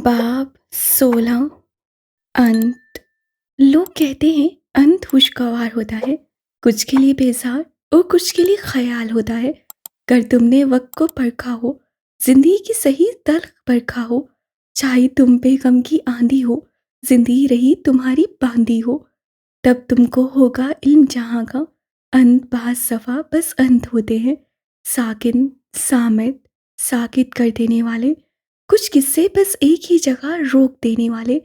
बाब 16। अंत। लोग कहते हैं अंत खुशगवार होता है, कुछ के लिए बेजार और कुछ के लिए ख्याल होता है। कर तुमने वक्त को परखा हो, जिंदगी की सही तल्ख परखा हो, चाहे तुम पे गम की आंधी हो, जिंदगी रही तुम्हारी बांधी हो, तब तुमको होगा इल्म जहां का। अंत बाज सफा बस अंत होते हैं, साकिन सामित साकित कर देने वाले। कुछ किस्से बस एक ही जगह रोक देने वाले।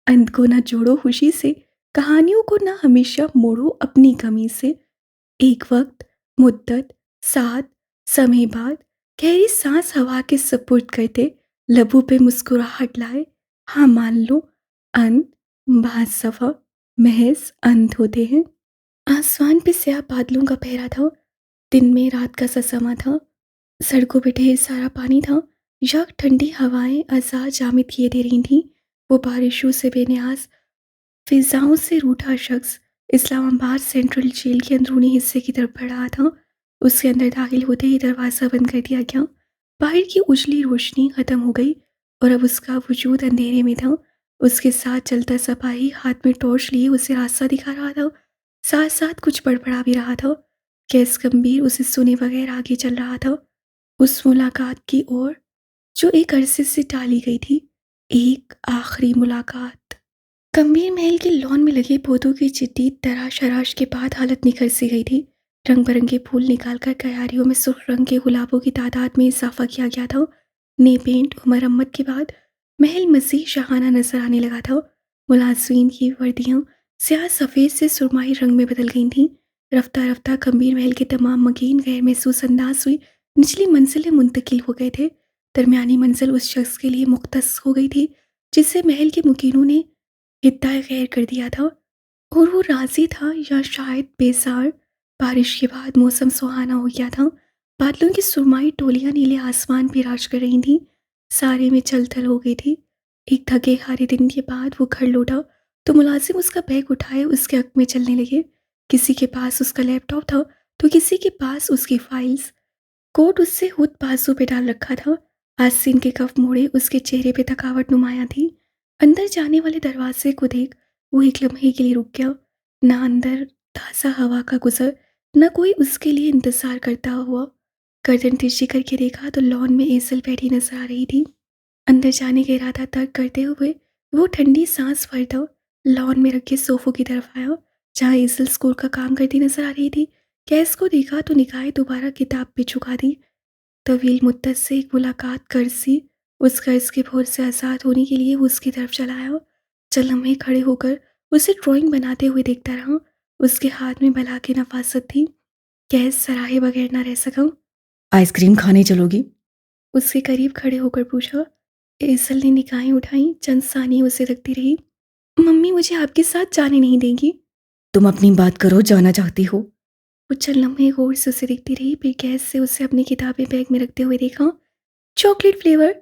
अंत को ना जोड़ो खुशी से, कहानियों को ना हमेशा मोड़ो अपनी कमी से। एक वक्त, मुद्दत, साथ, समय बाद, गहरी सांस हवा के सपुर्द करते, लबों पे मुस्कुराहट लाए। हाँ मान लो, अंत बाज सफा महज अंत होते हैं। आसमान पे स्याह बादलों का पहरा था, दिन में रात का सा समा था। सड़कों पे ढेर सारा पानी था, यक ठंडी हवाएं अज़ां जामिद किए दे रही थीं। वो बारिशों से बेनियाज फिजाओं से रूठा शख्स इस्लामाबाद सेंट्रल जेल के अंदरूनी हिस्से की तरफ बढ़ रहा था। उसके अंदर दाखिल होते ही दरवाज़ा बंद कर दिया गया। बाहर की उजली रोशनी खत्म हो गई और अब उसका वजूद अंधेरे में था। उसके साथ चलता सिपाही हाथ में टॉर्च लिए उसे रास्ता दिखा रहा था, साथ साथ कुछ बड़बड़ा भी रहा था। कैस गंभीर उसे सुने बगैर आगे चल रहा था, उस मुलाकात की ओर जो एक अरसे से टाली गई थी। एक आखिरी मुलाकात। गंभीर महल के लॉन में लगे पौधों की चिट्टी तराश हराश के बाद हालत निखर सी गई थी। रंग बिरंगे फूल निकालकर क्यारियों में सुर्ख रंग के गुलाबों की तादाद में इजाफा किया गया था। नए पेंट और मरम्मत के बाद महल मजीद शाहाना नजर आने लगा था। मुलाजमीन की वर्दियां स्याह सफ़ेद से सुरमाई रंग में बदल गई थीं। रफ्ता रफ्ता गंभीर महल के तमाम मकीन गैर महसूस अंदाज हुई निचली मंजिलें मुंतकिल हो गए थे। दरमियानी मंजिल उस शख्स के लिए मुख्तस हो गई थी जिसे महल के मुकीनों ने हिद्दाए गैर कर दिया था, और वो राजी था या शायद बेजार। बारिश के बाद मौसम सुहाना हो गया था। बादलों की सुरमाई टोलियां नीले आसमान पे राज कर रही थीं। सारे में चल-थल हो गई थी। एक थके हारे दिन के बाद वो घर लौटा तो मुलाजिम उसका बैग उठाए उसके हक में चलने लगे। किसी के पास उसका लैपटॉप था तो किसी के पास उसकी फाइल्स। कोट उससे हुद बाजू पे डाल रखा था। आस्तीन के कफ मोड़े उसके चेहरे पे थकावट नुमाया थी। अंदर जाने वाले दरवाजे को देख वो एक लम्हे के लिए रुक गया। ना अंदर ताज़ा हवा का गुजर, न कोई उसके लिए इंतजार करता हुआ। गर्दन तिरछी करके देखा तो लॉन में एसल बैठी नजर आ रही थी। अंदर जाने का इरादा तर्क करते हुए वो ठंडी सांस भरता लॉन में रखे सोफों की तरफ आया, जहाँ एसल स्कूल का काम करती नजर आ रही थी। कैस को देखा तो निगाहें दोबारा किताब पे झुका दी। तवील मुद्दत से एक मुलाकात कर्ज उस कर्ज के भोर से आज़ाद होने के लिए वो उसकी तरफ चला आया। चल लम्हे खड़े होकर उसे ड्राइंग बनाते हुए देखता रहा। उसके हाथ में भला की नफासत थी, कैस सराहे बगैर ना रह सका। आइसक्रीम खाने चलोगी? उसके करीब खड़े होकर पूछा। एसल ने निगाहें उठाई, चंद सानी उसे रखती रही। मम्मी मुझे आपके साथ जाने नहीं देंगी। तुम अपनी बात करो, जाना चाहती हो? वो चंद लम्हे गौर से उसे देखती रही, फिर गैस से उसे अपनी किताबें बैग में रखते हुए देखा। चॉकलेट फ्लेवर,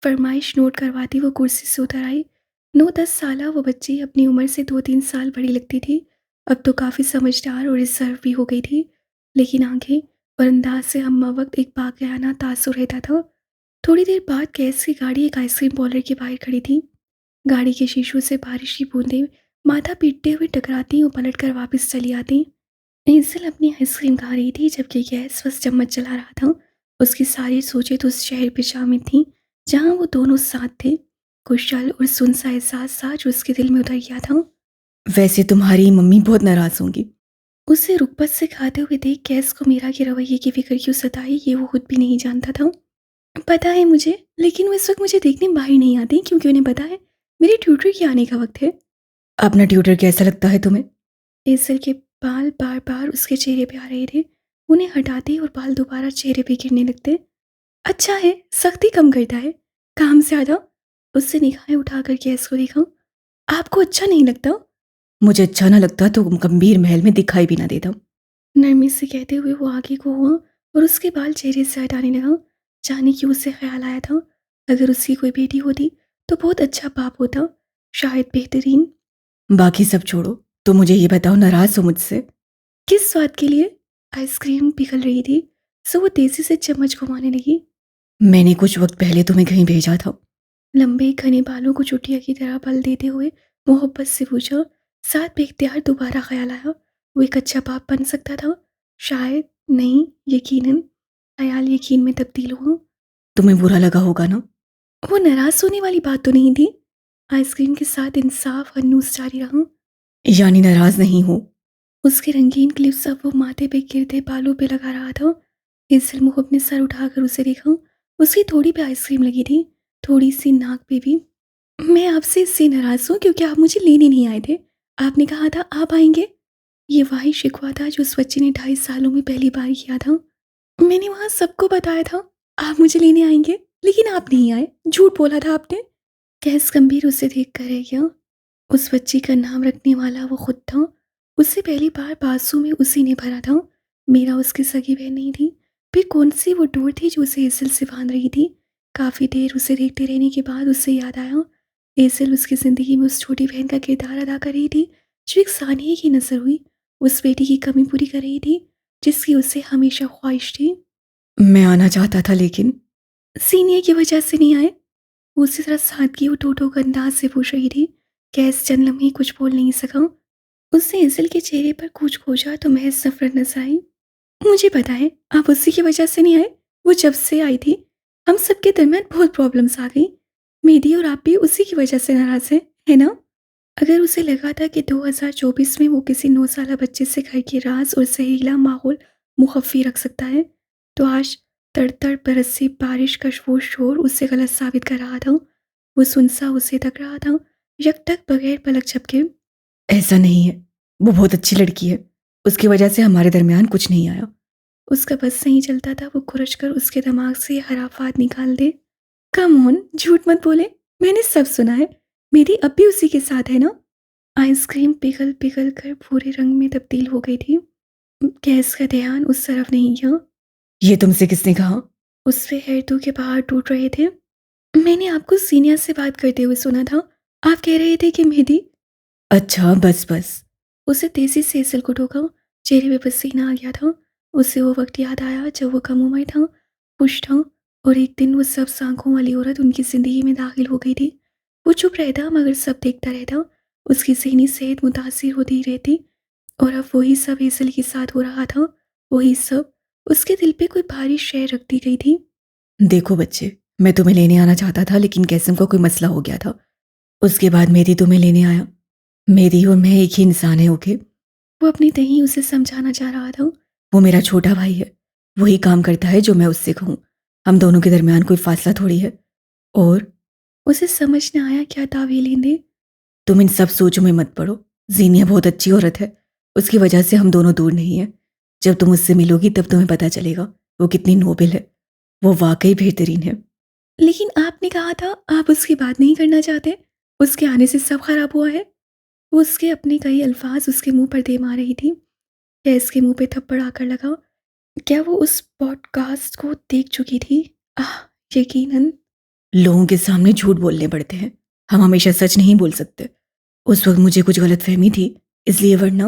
फरमाइश नोट करवाती वो कुर्सी से उतर आई। 9-10 साला वो बच्ची अपनी उम्र से 2-3 साल बड़ी लगती थी। अब तो काफ़ी समझदार और रिजर्व भी हो गई थी, लेकिन आंखें और अंदाज से अम्मा वक्त एक बाक़याना तासुर रहता था। थोड़ी देर बाद गैस की गाड़ी एक आइसक्रीम पार्लर के बाहर खड़ी थी। गाड़ी के शीशों से बारिश की बूंदें माथा पीटते हुए टकराती और पलट कर वापस चली आती। एंसल अपनी आइसक्रीम खा रही थी जबकि गैस बस चम्मच चला रहा था। उसकी सारी सोचें तो उस शहर पे शामिल थीं जहाँ वो दोनों साथ थे। कुशल और सुनसा एहसास था जो उसके दिल में उतर गया था। वैसे तुम्हारी मम्मी बहुत नाराज होंगी। उसे रुकबत से खाते हुए देख गैस को मीरा के रवैये की फिक्र क्यों सताई ये वो खुद भी नहीं जानता था। पता है मुझे, लेकिन वो इस वक्त मुझे देखने बाहर नहीं आती क्योंकि उन्हें पता है मेरे ट्यूटर के आने का वक्त है। अपना ट्यूटर कैसा लगता है तुम्हें? एसल के बाल बार बार उसके चेहरे पे आ रहे थे। उन्हें हटाते और बाल दोबारा चेहरे पे गिरने लगते। अच्छा है, सख्ती कम करता है, काम से ज़्यादा। उससे निगाहें उठाकर गैस को देखा। आपको अच्छा नहीं लगता? मुझे अच्छा ना लगता तो गंभीर महल में दिखाई भी ना देता। नरमी से कहते हुए वो आगे को हुआ और उसके बाल चेहरे से हटाने लगा। जाने की उसे ख्याल आया था, अगर उसकी कोई बेटी होती तो बहुत अच्छा बाप होता, शायद बेहतरीन। बाकी सब छोड़ो, तो मुझे ये बताओ, नाराज हो मुझसे? किस स्वाद के लिए? आइसक्रीम पिघल रही थी, सो वो तेजी से चम्मच घुमाने लगी। मैंने कुछ वक्त पहले तुम्हें कहीं भेजा था। लंबे घने बालों को चुटिया की तरह बल देते हुए मोहब्बत से पूछा। साथ बेख्तियार दोबारा ख्याल आया, वो एक अच्छा बाप बन सकता था। शायद, नहीं, यकीनन। ख्याल यकीन में तब्दील हुआ। तुम्हें बुरा लगा होगा ना? वो नाराज होने वाली बात तो नहीं थी। आइसक्रीम के साथ इंसाफ हन्नूस जारी रहा। यानी नाराज नहीं हो? उसके रंगीन क्लिप्स अब वो माथे पे गिरते बालों पे लगा रहा था। हेजल मुंह अपने सर उठाकर उसे देखा। उसकी थोड़ी पे आइसक्रीम लगी थी, थोड़ी सी नाक पे भी। मैं आपसे इससे नाराज हूँ क्योंकि आप मुझे लेने नहीं आए थे। आपने कहा था आप आएंगे। ये वही शिकवा था जो उस बच्चे ने 2.5 सालों में पहली बार किया था। मैंने वहां सबको बताया था आप मुझे लेने आएंगे, लेकिन आप नहीं आए। झूठ बोला था आपने। कैस गंभीर उसे देख कर रह गया। उस बच्ची का नाम रखने वाला वो खुद था। उससे पहली बार बाजू में उसी ने भरा था। मेरा उसकी सगी बहन नहीं थी। फिर कौन सी वो डोर थी जो उसे एसिल से बांध रही थी। काफ़ी देर उसे देखते रहने के बाद उसे याद आया, एसिल उसकी ज़िंदगी में उस छोटी बहन का किरदार अदा कर रही थी जो एक सानिया की नज़र हुई, उस बेटी की कमी पूरी कर रही थी जिसकी उसे हमेशा ख्वाहिश थी। मैं आना चाहता था लेकिन। सीनियर की वजह से नहीं आए? उसी तरह सादगी और टोटो का अंदाज से पूछ रही थी। कैस चंद लम्हे कुछ बोल नहीं सका। उसने एसिल के चेहरे पर कुछ खोजा तो महज नफरत नजर आई। मुझे पता है आप उसी की वजह से नहीं आए। वो जब से आई थी हम सबके दरमियान बहुत प्रॉब्लम्स आ गई। मेरी और आप भी उसी की वजह से नाराज हैं, है ना? अगर उसे लगा था कि 2024 में वो किसी 9 साल बच्चे से घर के राज और जहरीला माहौल मुखफ़ी रख सकता है, तो आज तड़-तड़ बरसी बारिश का वो शोर उसे गलत साबित कर रहा था। वो सुनसा उसे तक रहा था, यकटक बगैर पलक झपके। ऐसा नहीं है, वो बहुत अच्छी लड़की है। उसकी वजह से हमारे दरमियान कुछ नहीं आया। उसका बस नहीं चलता था वो खुरच कर उसके दिमाग से हराफात निकाल दे। कम ऑन, झूठ मत बोले। मैंने सब सुना है। मेरी अब भी उसी के साथ है ना? आइसक्रीम पिघल पिघल कर भूरे रंग में तब्दील हो गई थी। गैस का ध्यान उस तरफ नहीं गया। ये तुमसे किसने कहा? उससे हैरतों के बाहर टूट रहे थे। मैंने आपको सीनियर से बात करते हुए सुना था। आप कह रहे थे कि मेहंदी। अच्छा, बस बस। उसे तेजी से सिल को ठोका। चेहरे पे पसीना आ गया था। उसे वो वक्त याद आया जब वो कम उम्र था, खुश था, और एक दिन वो सब आंखों वाली औरत उनकी जिंदगी में दाखिल हो गई थी। वो चुप रहता मगर सब देखता रहता। उसकी ज़हनी सेहत मुतासिर होती रहती। और अब वही सब हेसल के साथ हो रहा था। वही सब। उसके दिल पे कोई भारी शय रख दी गई थी। देखो बच्चे, मैं तुम्हें लेने आना चाहता था लेकिन कैसम का कोई मसला हो गया था। उसके बाद मेरी तुम्हें लेने आया। मेरी और मैं एक ही इंसान है, ओके? वो अपनी तही उसे समझाना चाह रहा था। वो मेरा छोटा भाई है। वही काम करता है जो मैं उससे कहूँ। हम दोनों के दरमियान कोई फासला थोड़ी है। और उसे समझ न आया क्या तावीलें दे। तुम इन सब सोचों में मत पड़ो। जीनिया बहुत अच्छी औरत है। उसकी वजह से हम दोनों दूर नहीं हैं। जब तुम उससे मिलोगी तब तुम्हें पता चलेगा वो कितनी नोबल है। वो वाकई बेहतरीन है। लेकिन आपने कहा था आप उसकी बात नहीं करना चाहते। उसके आने से सब खराब हुआ है। वो उसके अपने कई अल्फाज उसके मुंह पर दे मार रही थी। क्या इसके मुंह पे थप्पड़ आकर लगा? क्या वो उस पॉडकास्ट को देख चुकी थी? आह, यकीनन। लोगों के सामने झूठ बोलने पड़ते हैं। हम हमेशा सच नहीं बोल सकते। उस वक्त मुझे कुछ गलतफहमी थी, इसलिए, वरना।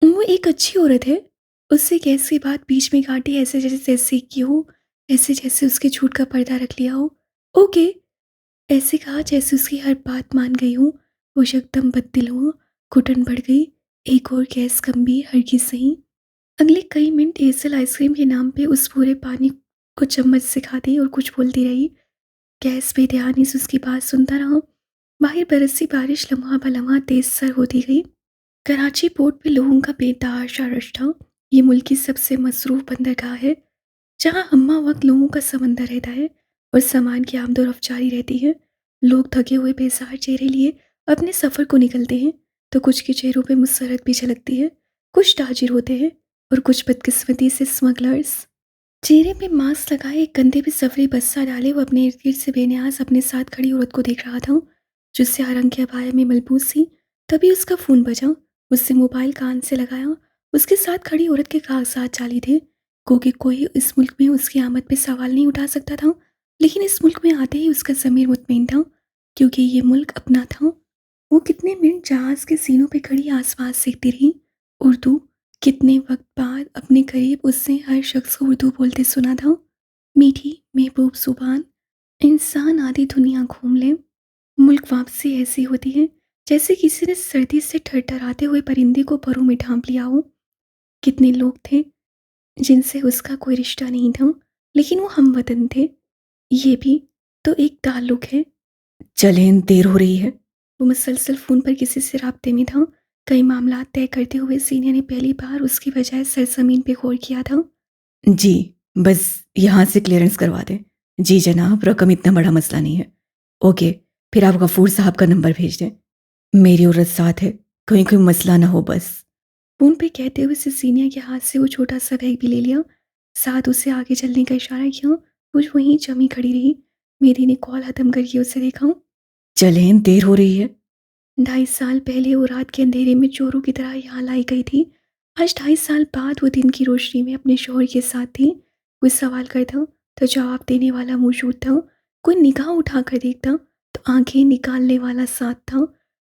वो एक अच्छी औरत है। उससे कैसी बात बीच में काटी, ऐसे जैसे जैसे की हो, ऐसे जैसे उसके झूठ का पर्दा रख लिया हो। ओके, ऐसे कहा जैसे उसकी हर बात मान गई हूँ। वो यकदम बददिल हुआ। घुटन बढ़ गई। एक और गैस गंभीर हल्की सही। अगले कई मिनट एसल आइसक्रीम के नाम पे उस पूरे पानी को चम्मच से खाती और कुछ बोलती रही। गैस बेध्यानी से उसकी बात सुनता रहा। बाहर बरसी बारिश लम्हा ब लम्हा तेज सर होती गई। कराची पोर्ट पे लोगों का बेतहाशा रश था। ये मुल्क की सबसे मसरूफ बंदरगाह है, जहाँ हम्मा वक्त लोगों का समंदर रहता है और सामान की आमदोरफ्त जारी रहती है। लोग थके हुए बेजार चेहरे लिए अपने सफ़र को निकलते हैं, तो कुछ के चेहरों पे मुसरत भी झलकती है। कुछ ताजिर होते हैं और कुछ बदकिस्मती से स्मगलर्स। चेहरे पे मास्क लगाए, एक कंधे पे सफरी बस्ता डाले, वो अपने इर्द गिर्द से बेनियाज अपने साथ खड़ी औरत को देख रहा था जो स्याह रंग के अबाया में मलबूस थी। तभी उसका फ़ोन बजा। उससे मोबाइल कान से लगाया। उसके साथ खड़ी औरत के कागजात जाली थे। क्योंकि कोई इस मुल्क में उसकी आमद पे सवाल नहीं उठा सकता था, लेकिन इस मुल्क में आते ही उसका ज़मीर मुतमईन था, क्योंकि ये मुल्क अपना था। वो कितने मिनट जहाज़ के सीनों पे खड़ी आसपास देखती रही। उर्दू। कितने वक्त बाद अपने करीब उसने हर शख्स को उर्दू बोलते सुना था। मीठी महबूब जुबान। इंसान आधी दुनिया घूम ले, मुल्क वापसी ऐसी होती है जैसे किसी ने सर्दी से थरथराते हुए परिंदे को परों में ढांप लिया हो। कितने लोग थे जिनसे उसका कोई रिश्ता नहीं था, लेकिन वो हमवतन थे। ये भी तो एक ताल्लुक है। चलें, देर हो रही है। वो मुसलसल फ़ोन पर किसी से राब्ते में था। कई मामलात तय करते हुए सीनियर ने पहली बार उसकी बजाय सरज़मीन पे गौर किया था। जी, बस यहाँ से क्लियरेंस करवा दें। जी जनाब, रकम इतना बड़ा मसला नहीं है। ओके, फिर आप गफूर साहब का नंबर भेज दें। मेरी औरत साथ है, कहीं कोई मसला ना हो बस। फ़ोन पे कहते हुए उसे सीनियर के हाथ से वो छोटा सा बैग भी ले लिया। साथ उसे आगे चलने का इशारा किया। वो वहीं जमी खड़ी रही। मेरी ने कॉल ख़त्म करके उसे देखा। चलें, देर हो रही है। 2.5 साल पहले वो रात के अंधेरे में चोरों की तरह यहाँ लाई गई थी। आज 2.5 साल बाद वो दिन की रोशनी में अपने शौहर के साथ थी। कोई सवाल करता तो जवाब देने वाला मौजूद था। कोई निगाह उठाकर देखता तो आंखें निकालने वाला साथ था।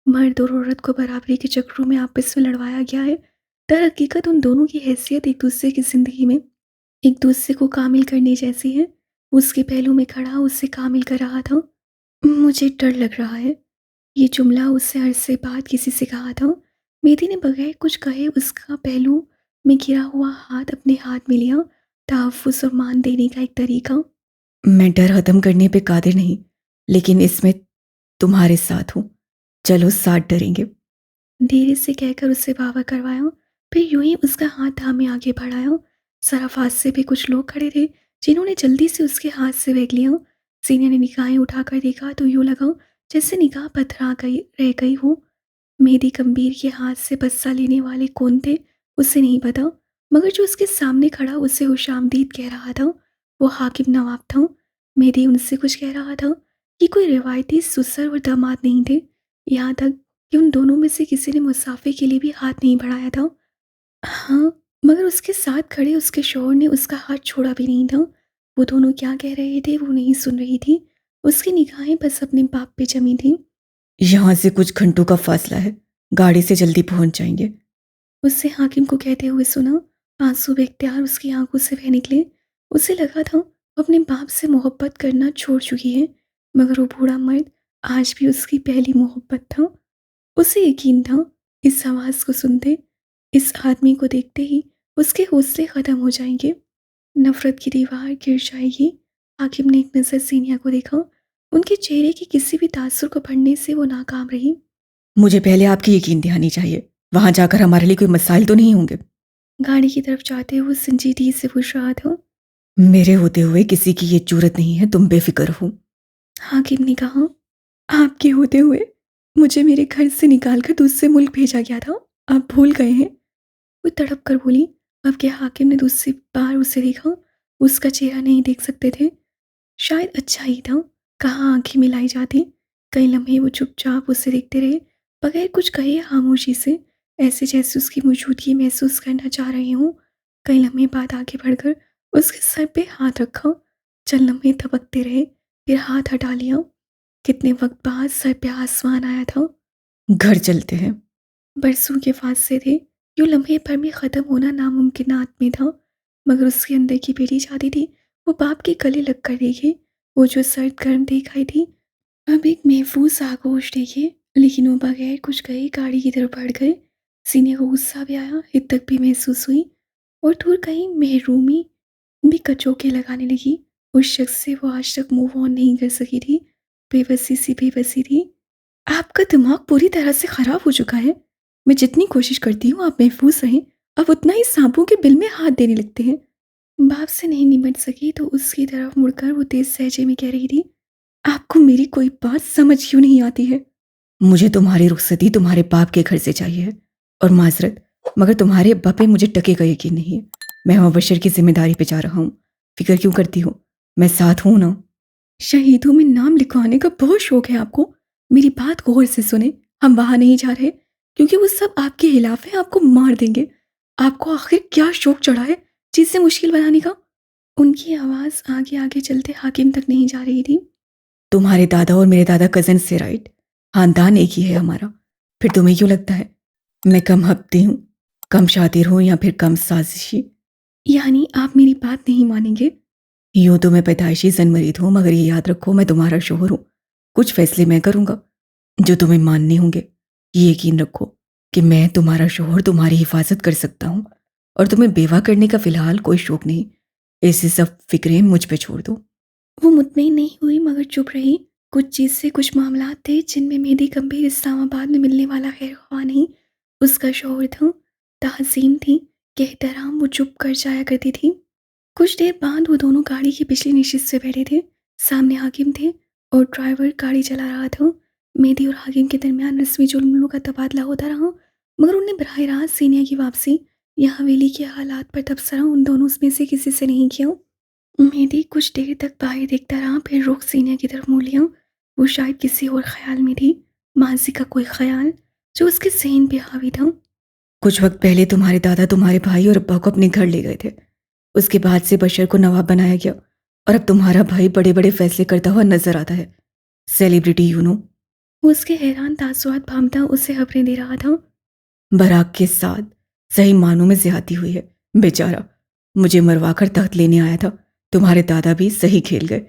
मर्द और औरत को बराबरी के चक्रों में आपस में लड़वाया गया है। दर हकीकत उन दोनों की हैसियत एक दूसरे की ज़िंदगी में एक दूसरे को कामिल करने जैसी है। उसके पहलू में खड़ा उसे कामिल कर रहा था। मुझे डर लग रहा है, ये जुमला उससे अरसे बाद किसी से कहा था। मेरी ने बगैर कुछ कहे उसका पहलू में घिरा हुआ हाथ अपने हाथ में लिया। तहफ़्फ़ुज़ और मान देने का एक तरीका। मैं डर ख़त्म करने पे कादिर नहीं, लेकिन इसमें तुम्हारे साथ हूँ। चलो, साथ डरेंगे। धीरे से कहकर उससे बाबा करवाया। फिर यूं ही उसका हाथ थामे आगे बढ़ाया। सराफात से भी कुछ लोग खड़े थे जिन्होंने जल्दी से उसके हाथ से बैग लिया। सीनियर ने निगाहें उठाकर देखा तो यूं लगा जैसे निगाह पथरा गई रह गई हो। मेहदी गंभीर के हाथ से बस्सा लेने वाले कौन थे उसे नहीं पता, मगर जो उसके सामने खड़ा उसे खुशामदीद कह रहा था वो हाकिम नवाब था। मेहदी उनसे कुछ कह रहा था। ये कोई रिवायती सुसर और दामाद नहीं थे। यहाँ तक कि उन दोनों में से किसी ने मुसाफे के लिए भी हाथ नहीं बढ़ाया था। हाँ, मगर उसके साथ खड़े उसके शौहर ने उसका हाथ छोड़ा भी नहीं था। वो दोनों क्या कह रहे थे वो नहीं सुन रही थी। उसकी निगाहें बस अपने बाप पे जमी थी। यहाँ से कुछ घंटों का फासला है, गाड़ी से जल्दी पहुँच जाएंगे। उससे हाकिम को कहते हुए सुना। आंसू बेख्तियार उसकी आंखों से बह निकले। उसे लगा था वो अपने बाप से मोहब्बत करना छोड़ चुकी है, मगर वो बूढ़ा मर्द आज भी उसकी पहली मोहब्बत था। उसे यकीन था इस आवाज़ को सुनते, इस आदमी को देखते ही उसके हौसले ख़त्म हो जाएंगे, नफ़रत की दीवार गिर जाएगी। हाकिम ने एक नज़र सीनिया को देखा। उनके चेहरे के किसी भी तासुर को पढ़ने से वो नाकाम रही। मुझे पहले आपकी यकीन दिलानी चाहिए। वहाँ जाकर हमारे लिए कोई मसाइल तो नहीं होंगे? गाड़ी की तरफ जाते हुए संजीदगी से पूछ रहा था। मेरे होते हुए किसी की ये जरूरत नहीं है, तुम बेफिक्र हो। हाकिम ने कहा, आपके होते हुए मुझे मेरे घर से निकालकर दूसरे मुल्क भेजा गया था, आप भूल गए हैं। वो तड़प कर बोली। अब क्या हाकिम ने दूसरी बार उसे देखा? उसका चेहरा नहीं देख सकते थे। शायद अच्छा ही था, कहाँ आंखें मिलाई जाती। कई लम्हे वो चुपचाप उसे देखते रहे, बगैर कुछ कहे खामोशी से, ऐसे जैसे उसकी मौजूदगी महसूस करना चाह रहे हों। कई लम्हे बाद आगे बढ़कर उसके सर पे हाथ रखा। चंद लम्हे थपकते रहे, फिर हाथ हटा लिया। कितने वक्त बाद सर पे आसमान आया था। घर चलते हैं। बरसों के फासले थे, यूं लम्हे भर में ख़त्म होना नामुमकिनात में था, मगर उसके अंदर की बेटी चाहती थी वो बाप के गले लग कर देखे। वो जो सर्द गर्म देखाई थी अब एक महफूज आगोश देखे। लेकिन वो बगैर कुछ कहे गाड़ी की तरफ बढ़ गए। सीने को गुस्सा भी आया, हिद्दत भी महसूस हुई, और दूर कहीं महरूमी भी कचोके लगाने लगी। उस शख्स से वो आज तक मूव ऑन नहीं कर सकी थी। बेबसी सी बेबसी थी। आपका दिमाग पूरी तरह से खराब हो चुका है। मैं जितनी कोशिश करती हूँ आप महफूज रहें, अब उतना ही सांपों के बिल में हाथ देने लगते हैं। बाप से नहीं निपट सकी तो उसकी तरफ मुड़कर वो तेज सहजे में कह रही थी, आपको मेरी कोई बात समझ क्यों नहीं आती है? मुझे तुम्हारी रुखसती तुम्हारे बाप के घर से चाहिए, और माजरत, मगर तुम्हारे अब्बा पे मुझे टके का यकीन नहीं है। मैं मुबशर की जिम्मेदारी पे जा रहा हूँ। फिक्र क्यों करती हो? मैं साथ हूँ ना। शहीदों में नाम लिखवाने का बहुत शौक है आपको। मेरी बात गौर से सुने, हम वहां नहीं जा रहे क्योंकि वो सब आपके खिलाफ है, आपको मार देंगे। आपको आखिर क्या शौक चढ़ा है चीज़ें मुश्किल बनाने का? उनकी आवाज़ आगे आगे चलते हाकिम तक नहीं जा रही थी। तुम्हारे दादा और मेरे दादा कजन से, राइट? खानदान एक ही है हमारा। फिर तुम्हें क्यों लगता है मैं कम हफ्ती हूँ, कम शातिर हूँ या फिर कम साजिशी? यानी आप मेरी बात नहीं मानेंगे? यूं तो मैं पैदाइशी जन्मरीत हूं, मगर ये याद रखो मैं तुम्हारा शोहर हूं। कुछ फैसले मैं करूंगा जो तुम्हें मानने होंगे। ये यकीन रखो कि मैं तुम्हारा शोहर तुम्हारी हिफाजत कर सकता हूं, और तुम्हें बेवा करने का फिलहाल कोई शौक नहीं। ऐसी सब फिक्रें मुझ पे छोड़ दो। वो मुतमईन नहीं हुई मगर चुप रही। कुछ चीज़ से कुछ मामलात थे जिनमें मेहदी गंभीर इस्लामाबाद में मिलने वाला खैर ख्वाह नहीं। उसका शौहर था, तहसीन थी, कि एहतराम वो चुप कर जाया करती थी। कुछ देर बाद वो दोनों गाड़ी की पिछली नशिस्त से बैठे थे। सामने हाकिम थे और ड्राइवर गाड़ी चला रहा था। मेहदी और हाकिम के दरमियान रस्मी जुमलों का तबादला होता रहा, मगर उनने बराह रास्त सीनिया की वापसी या हवेली के हालात पर तबसरा उन दोनों में से किसी से नहीं किया। मेहदी कुछ देर तक बाहर देखता रहा, फिर रुख सीनिया की तरफ मोड़ लिया। वो शायद किसी और ख्याल में थी, माजी का कोई ख्याल जो उसके ज़हन पे हावी था। कुछ वक्त पहले तुम्हारे दादा तुम्हारे भाई और अब्बा को अपने घर ले गए थे। उसके बाद से बशर को नवाब बनाया गया, और अब तुम्हारा भाई बड़े बड़े फैसले करता हुआ नजर आता है। Celebrity you know. वो उसके हैरान तासुरात भांपता उसे खबरें दे रहा था। बराक के साथ सही मानों में ज्यादती हुई है। बेचारा मुझे मरवा कर तख्त लेने आया था। तुम्हारे दादा भी सही खेल गए,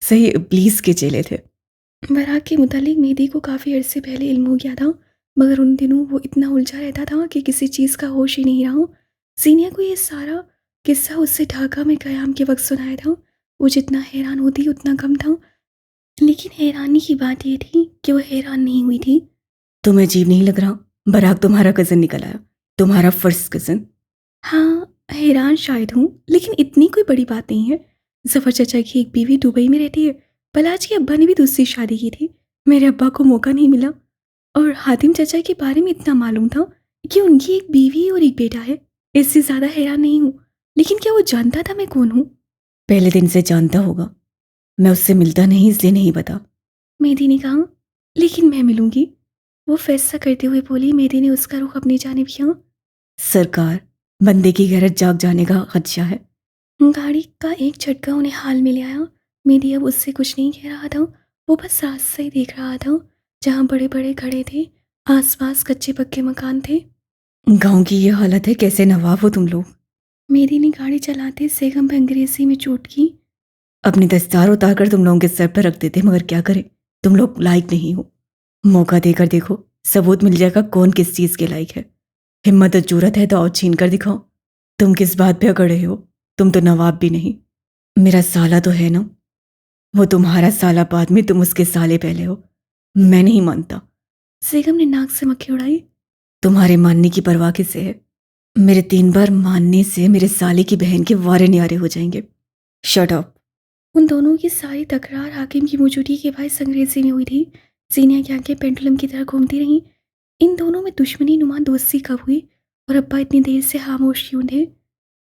सही इब्लीस के चेले थे। बराक के मुतालिक मेहदी को काफ़ी अरसे पहले इल्म हो गया था, मगर उन दिनों वो इतना उलझा रहता था कि किसी चीज़ का होश ही नहीं रहा। सीनिया को ये सारा किस्सा उससे ढाका में क़याम के वक्त सुनाया था। वो जितना हैरान होती उतना कम था, लेकिन हैरानी की बात ये थी कि वो हैरान नहीं हुई थी। तुम्हें अजीब नहीं लग रहा? बराक तुम्हारा कजन निकल आया, तुम्हारा फर्स्ट कजन। हाँ, हैरान शायद हूँ, लेकिन इतनी कोई बड़ी बात नहीं है। जफ़र चाचा की एक बीवी दुबई में रहती है। पलाज के अब्बा ने भी दूसरी शादी की थी। मेरे अब्बा को मौका नहीं मिला। और हातिम चाचा के बारे में इतना मालूम था कि उनकी एक बीवी और एक बेटा है। इससे ज़्यादा हैरान नहीं हूँ। लेकिन क्या वो जानता था मैं कौन हूँ? पहले दिन से जानता होगा। मैं उससे मिलता नहीं, इसलिए नहीं पता। मेहदी ने कहा। लेकिन मैं मिलूंगी, वो फैसला करते हुए बोली। मेहदी ने उसका रुख अपनी जानिब किया। सरकार, बंदे की गैरत जाग जाने का खदशा है। गाड़ी का एक झटका उन्हें हाल में ले आया। मेहदी अब उससे कुछ नहीं कह रहा था। वो बस रास्ता ही देख रहा था, जहाँ बड़े बड़े खड़े थे। आसपास कच्चे पक्के मकान थे। गांव की ये हालत है, कैसे नवाब हो तुम लोग? मेहदी ने गाड़ी चलाते सेगम पर अंग्रेजी में चोट की। अपनी दस्तार उतार कर तुम लोगों के सर पर रख देते, मगर क्या करें, तुम लोग लायक नहीं हो। मौका देकर देखो, सबूत मिल जाएगा कौन किस चीज के लायक है। हिम्मत और जरूरत है तो आओ छीन कर दिखाओ। तुम किस बात पे अकड़े हो? तुम तो नवाब भी नहीं। मेरा साला तो है ना। वो तुम्हारा साला बाद में, तुम उसके साले पहले हो। मैं नहीं मानता। सेगम ने नाक से मक्खी उड़ाई। तुम्हारे मानने की परवाह किसे है? मेरे 3 बार मानने से मेरे साले की बहन के वारे न्यारे हो जाएंगे। Shut up. उन दोनों की सारी तकरार हाकिम की मौजूदगी के बायस अंग्रेजी में हुई थी। सीनिया की आंखें पेंडुलम की तरह घूमती रहीं। इन दोनों में दुश्मनी नुमा दोस्ती कब हुई, और अब्बा इतनी देर से खामोश क्यों थे?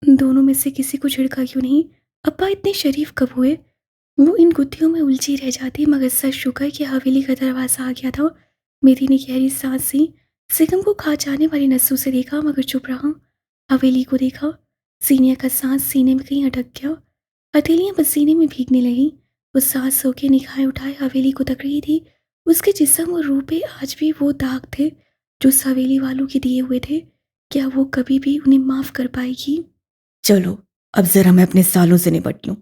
दोनों में से किसी को झिड़का क्यों नहीं? अब्बा इतने शरीफ कब हुए? वो इन गुत्थियों में उलझी रह जाती, मगर सच शुक्र कि हवेली का दरवाज़ा आ गया था। मेरी ने गहरी सांस ली। सिगम को खा जाने वाली नसों से देखा, मगर चुप रहा। हवेली को देखा। सीनिया का सांस सीने में कहीं अटक गया। हथेलियां पसीने में भीगने लगी। वो सांस सो के निगाहें उठाए हवेली को तक रही थी। उसके जिस्म और रूह पे आज भी वो दाग थे जो उस हवेली वालों के दिए हुए थे। क्या वो कभी भी उन्हें माफ़ कर पाएगी? चलो, अब जरा मैं अपने सालों से निपट लूं।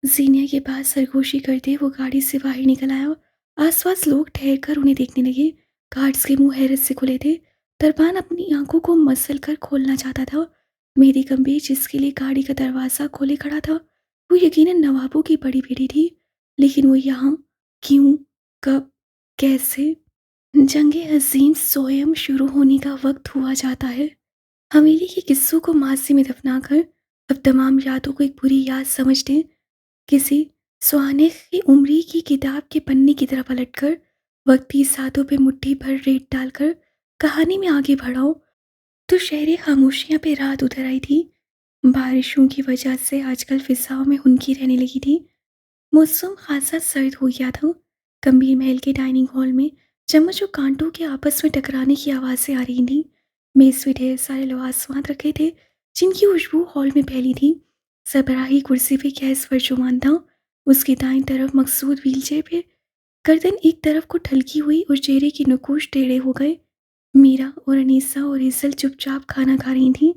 जीनिया के पास सरगोशी करते वो गाड़ी से बाहर निकल आया। आसपास लोग ठहर कर उन्हें देखने लगे। गार्ड्स के मुंह हैरत से खुले थे। दरबान अपनी आंखों को मसल कर खोलना चाहता था। मेरी गंभीर जिसके लिए गाड़ी का दरवाज़ा खोले खड़ा था, वो यकीनन नवाबों की बड़ी बेटी थी। लेकिन वो यहाँ क्यों, कब, कैसे? जंग हसीन स्वयं शुरू होने का वक्त हुआ जाता है। हवेली के किस्सों को माजी में दफनाकर अब तमाम यादों को एक बुरी याद समझते, किसी सुहाने की उम्री की किताब के पन्ने की तरह पलटकर वक्त की सातों पे मुट्ठी भर रेत डालकर कहानी में आगे बढ़ाओ। तो शहरी खामोशियां पे रात उतर आई थी। बारिशों की वजह से आजकल फिजाओं में हुनकी रहने लगी थी। मौसम खासा सर्द हो गया था। गंभीर महल के डाइनिंग हॉल में चम्मच और कांटों के आपस में टकराने की आवाज़ें आ रही थीं। मेज़ पे ढेर सारे लवाजमात रखे थे जिनकी खुशबू हॉल में फैली थी। सरबराही कुर्सी पे गैस फरजुमान था। उसकी दाईं तरफ मकसूद व्हीलचेयर पे गर्दन एक तरफ को ढलकी हुई और चेहरे की नकूश टेढ़े हो गए। मीरा और अनीसा और ईसल चुपचाप खाना खा रही थीं।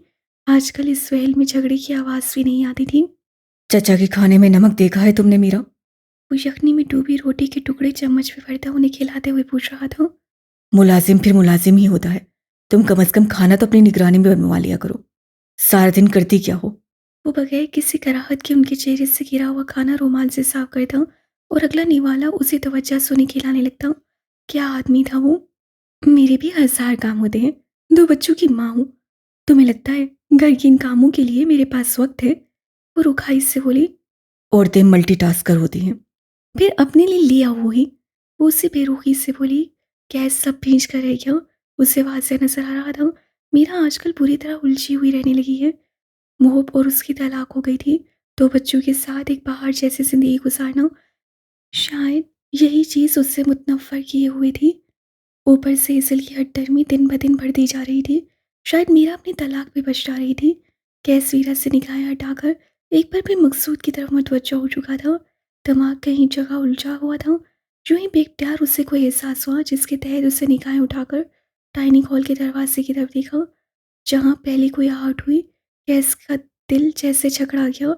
आजकल इस महल में झगड़े की आवाज़ भी नहीं आती थी। चचा के खाने में नमक देखा है तुमने मीरा? वो यखनी में डूबी रोटी के टुकड़े चम्मच में भरता उन्हें खिलाते हुए पूछ रहा था। मुलाजिम फिर मुलाजिम ही होता है। तुम कम से कम खाना तो अपनी निगरानी में बनवा लिया करो। सारा दिन करती क्या हो? वो बगैर किसी कराहत के उनके चेहरे से गिरा हुआ खाना रुमाल से साफ करता और अगला निवाला उसे तवज्जो से उन्हें खिलाने लगता। क्या आदमी था वो! मेरे भी 1000 काम होते हैं, 2 बच्चों की माँ हूँ। तुम्हें लगता है घर के इन कामों के लिए मेरे पास वक़्त है? वो रुखाई से बोली। औरतें मल्टीटास्कर होती हैं। फिर अपने लिए ले आओ ही। वो उसे बेरुखी से बोली। गैस सब भींच कर रह गया। उसे वाज़ेह नज़र आ रहा था। मीरा आजकल बुरी तरह उलझी हुई रहने लगी है। मोहब और उसकी तलाक हो गई थी। 2 बच्चों के साथ एक पहाड़ जैसी ज़िंदगी गुज़ारना, शायद यही चीज़ उससे मुतनफ़्फ़र किए हुए थी। ऊपर से इज़िल की हठधर्मी दिन ब दिन बढ़ती जा रही थी। शायद मीरा अपनी तलाक पे पछता रही थी। कैस वीरा से निगाहें हटाकर एक बार फिर मकसूद की तरफ मुतवज्जो हो चुका था। दिमाग कहीं जगह उलझा हुआ था। यूं ही बेख्तियार उसे कोई एहसास हुआ जिसके तहत उसे निगाहें उठाकर डाइनिंग हॉल के दरवाजे की तरफ देखा, जहाँ पहले कोई आहट हुई। कैस का दिल जैसे छकड़ा गया।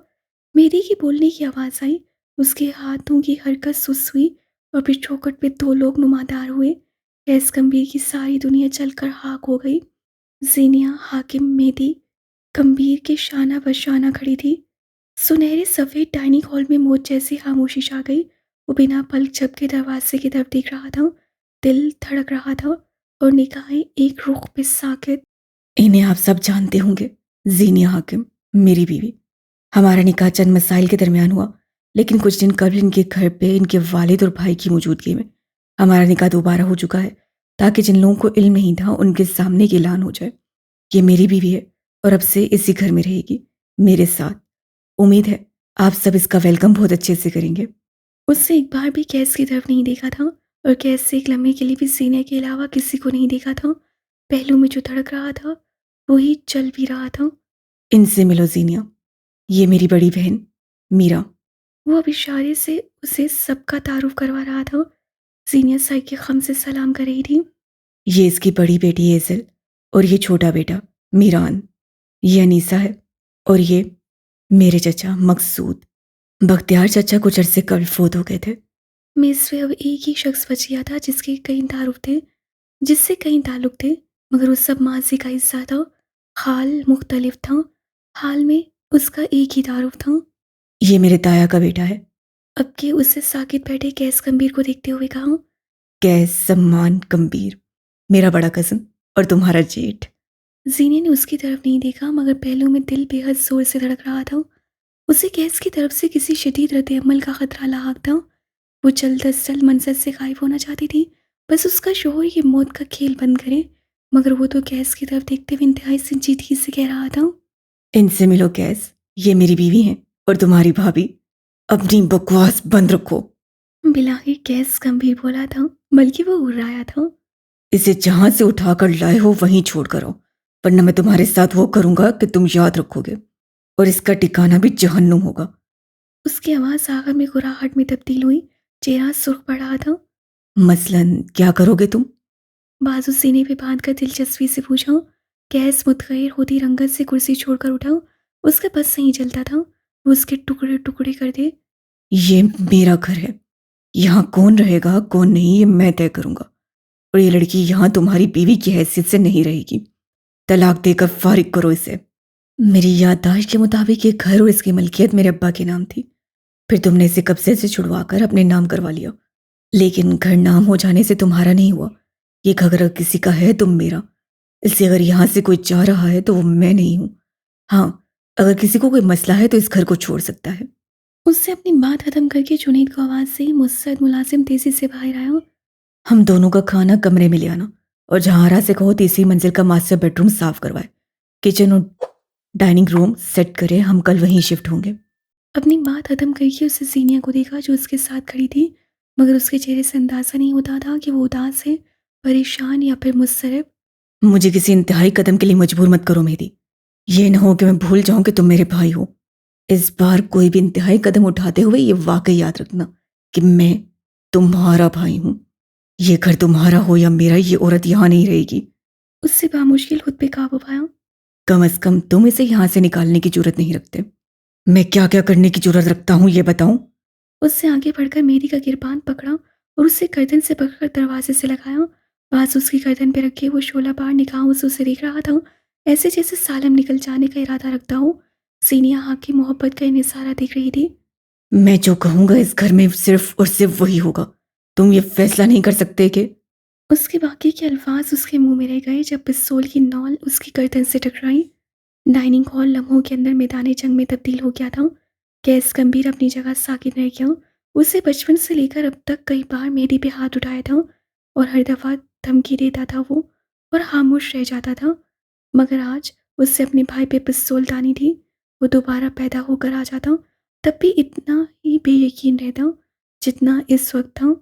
मेरी की बोलने की आवाज़ आई। उसके हाथों की हरकत सुस्त हुई और फिर चौखट पे 2 लोग नुमादार हुए। कैस गंभीर की सारी दुनिया चलकर खाक हो गई। ज़ीनिया, हाकिम, मेहदी गंभीर के शाना बशाना खड़ी थी। सुनहरे सफ़ेद डाइनिंग हॉल में मौत जैसी खामोशी छा गई। वो बिना पलक झपके दरवाजे की तरफ देख रहा था। दिल धड़क रहा था और निगाहें एक रुख पे साकित। इन्हें आप सब जानते होंगे। जीनिया हाकिम, मेरी बीवी। हमारा निकाह चंद मसाइल के दरमियान हुआ, लेकिन कुछ दिन कबल इनके घर पे इनके वालिद और भाई की मौजूदगी में हमारा निकाह दोबारा हो चुका है, ताकि जिन लोगों को इल्म नहीं था उनके सामने की ऐलान हो जाए। ये मेरी बीवी है और अब से इसी घर में रहेगी, मेरे साथ। उम्मीद है आप सब इसका वेलकम बहुत अच्छे से करेंगे। उससे एक बार भी कैस की तरफ नहीं देखा था और कैस से एक लम्हे के लिए भी सीने के अलावा किसी को नहीं देखा था। पहलू में जो धड़क रहा था वही चल भी रहा था। इनसे मिलो जीनिया, ये मेरी बड़ी बहन मीरा। वो अब इशारे से उसे सबका तारुफ करवा रहा था। सीनियर साई के खम से सलाम कर रही थी। ये इसकी बड़ी बेटी एजल और ये छोटा बेटा मीरान। ये अनीसा है और ये मेरे चचा मकसूद। बख्तियार चचा कुछ अरसे कबल फोत हो गए थे। मेज़ पे अब एक ही शख्स बच गया था जिसके कई तारुफ थे, जिससे कई ताल्लुक थे, मगर वो सब माजी का हिस्सा था। हाल मुख्तलिफ था। हाल में उसका एक ही तारुफ था। ये मेरे ताया का बेटा है। अब के उससे साकित बैठे कैस गंभीर को देखते हुए कहा। कैस सम्मान गंभीर, मेरा बड़ा कज़न और तुम्हारा जेठ। जीने ने उसकी तरफ नहीं देखा, मगर पहलू में दिल बेहद जोर से धड़क रहा था। उसे कैस की तरफ से किसी शदीद रद्द-ए-अमल का खतरा लाहक था। वो जल्द अज जल्द मंजर से गायब होना चाहती थी। बस उसका शोहर ये मौत का खेल बंद करे, मगर वो तो कैस की तरफ देखते हुए इंतहाई संजीदगी से कह रहा था। इनसे मिलो कैस, ये मेरी बीवी हैं और तुम्हारी भाभी। अपनी बकवास बंद रखो। बिलाखिर कैस गंभीर बोला था, बल्कि वो उर्राया था। इसे जहां से उठाकर लाए हो वहीं छोड़ कर आओ, वरना मैं तुम्हारे साथ वो करूंगा कि तुम याद रखोगे, और इसका ठिकाना भी जहन्नुम होगा। उसकी आवाज़ आखिर में गुर्राहट में तब्दील हुई। चेहरा सुर्ख पड़ रहा था। मसलन क्या करोगे तुम? बाजू सीने पे बांध कर दिलचस्पी से पूछा। कैस मुतगैर होती रंगत से कुर्सी छोड़कर उठा। उसका बस नहीं चलता था वो उसके टुकड़े टुकड़े कर दे। ये मेरा घर है, यहाँ कौन रहेगा कौन नहीं ये मैं तय करूंगा, और ये लड़की यहाँ तुम्हारी बीवी की हैसियत से नहीं रहेगी। तलाक देकर फारिग करो इसे। मेरी याददाश्त के मुताबिक ये घर और इसकी मलकियत मेरे अब्बा के नाम थी। फिर तुमने इसे कब्जे से छुड़वाकर अपने नाम करवा लिया, लेकिन घर नाम हो जाने से तुम्हारा नहीं हुआ। ये घर अगर किसी का है तुम मेरा, इसलिए अगर यहाँ से कोई जा रहा है तो वो मैं नहीं हूँ। हाँ, अगर किसी को कोई मसला है तो इस घर को छोड़ सकता है। उससे अपनी बात खत्म करके जुनैद को आवाज़ से मुस्तैद मुलाजिम तेजी से बाहर आया। हम दोनों का खाना कमरे में ले आना, और जहारा से कहो तीसरी मंजिल का मास्टर बेडरूम साफ करवाए, किचन और डाइनिंग रूम सेट करे। हम कल वहीं शिफ्ट होंगे। अपनी बात खत्म करके उससे जीनिया को देखा जो उसके साथ खड़ी थी, मगर उसके चेहरे से अंदाज़ा नहीं होता था कि वो उदास है, परेशान या फिर मुस्तरब। मुझे किसी इंतहाई कदम के लिए मजबूर मत करो मेरी। ये न हो कि मैं भूल जाऊं कि तुम मेरे भाई हो। इस बार कोई भी इंतहाई कदम उठाते हुए ये वाकई याद रखना कि मैं तुम्हारा भाई हूं। ये घर तुम्हारा हो या मेरा, ये औरत यहां नहीं रहेगी। उससे बामुश्किल खुद पे काबू पाया। कम से कम तुम इसे यहां से निकालने की जरूरत नहीं रखते। मैं क्या क्या करने की जरूरत रखता हूँ ये बताऊं? उससे आगे बढ़कर मेरी का गिरबान पकड़ा और उसे गर्दन से पकड़कर दरवाजे से लगाया। पास उसकी गर्दन पे रखे वो शोला बार निगाहों से उसे देख रहा था, ऐसे जैसे सालम निकल जाने का इरादा रखता हो। सीनिया आँख की मोहब्बत का इशारा देख रही थी। मैं जो कहूंगा इस घर में सिर्फ और सिर्फ वही होगा। तुम ये फैसला नहीं कर सकते कि? उसके बाकी के अल्फाज उसके मुंह में रह गए जब पिस्तौल की नौल उसकी गर्दन से टकराई। डाइनिंग हॉल लम्हों के अंदर मैदान जंग में तब्दील हो गया था। कैस गंभीर अपनी जगह साकिन रह गया। उसे बचपन से लेकर अब तक कई बार मेरी पे हाथ उठाया था और हर दफा धमकी देता था वो, और खामोश रह जाता था। मगर आज उससे अपने भाई पे पिस्तौल तानी थी। वो दोबारा पैदा होकर आ जाता, तब भी इतना ही बेयकीन रहता जितना इस वक्त था।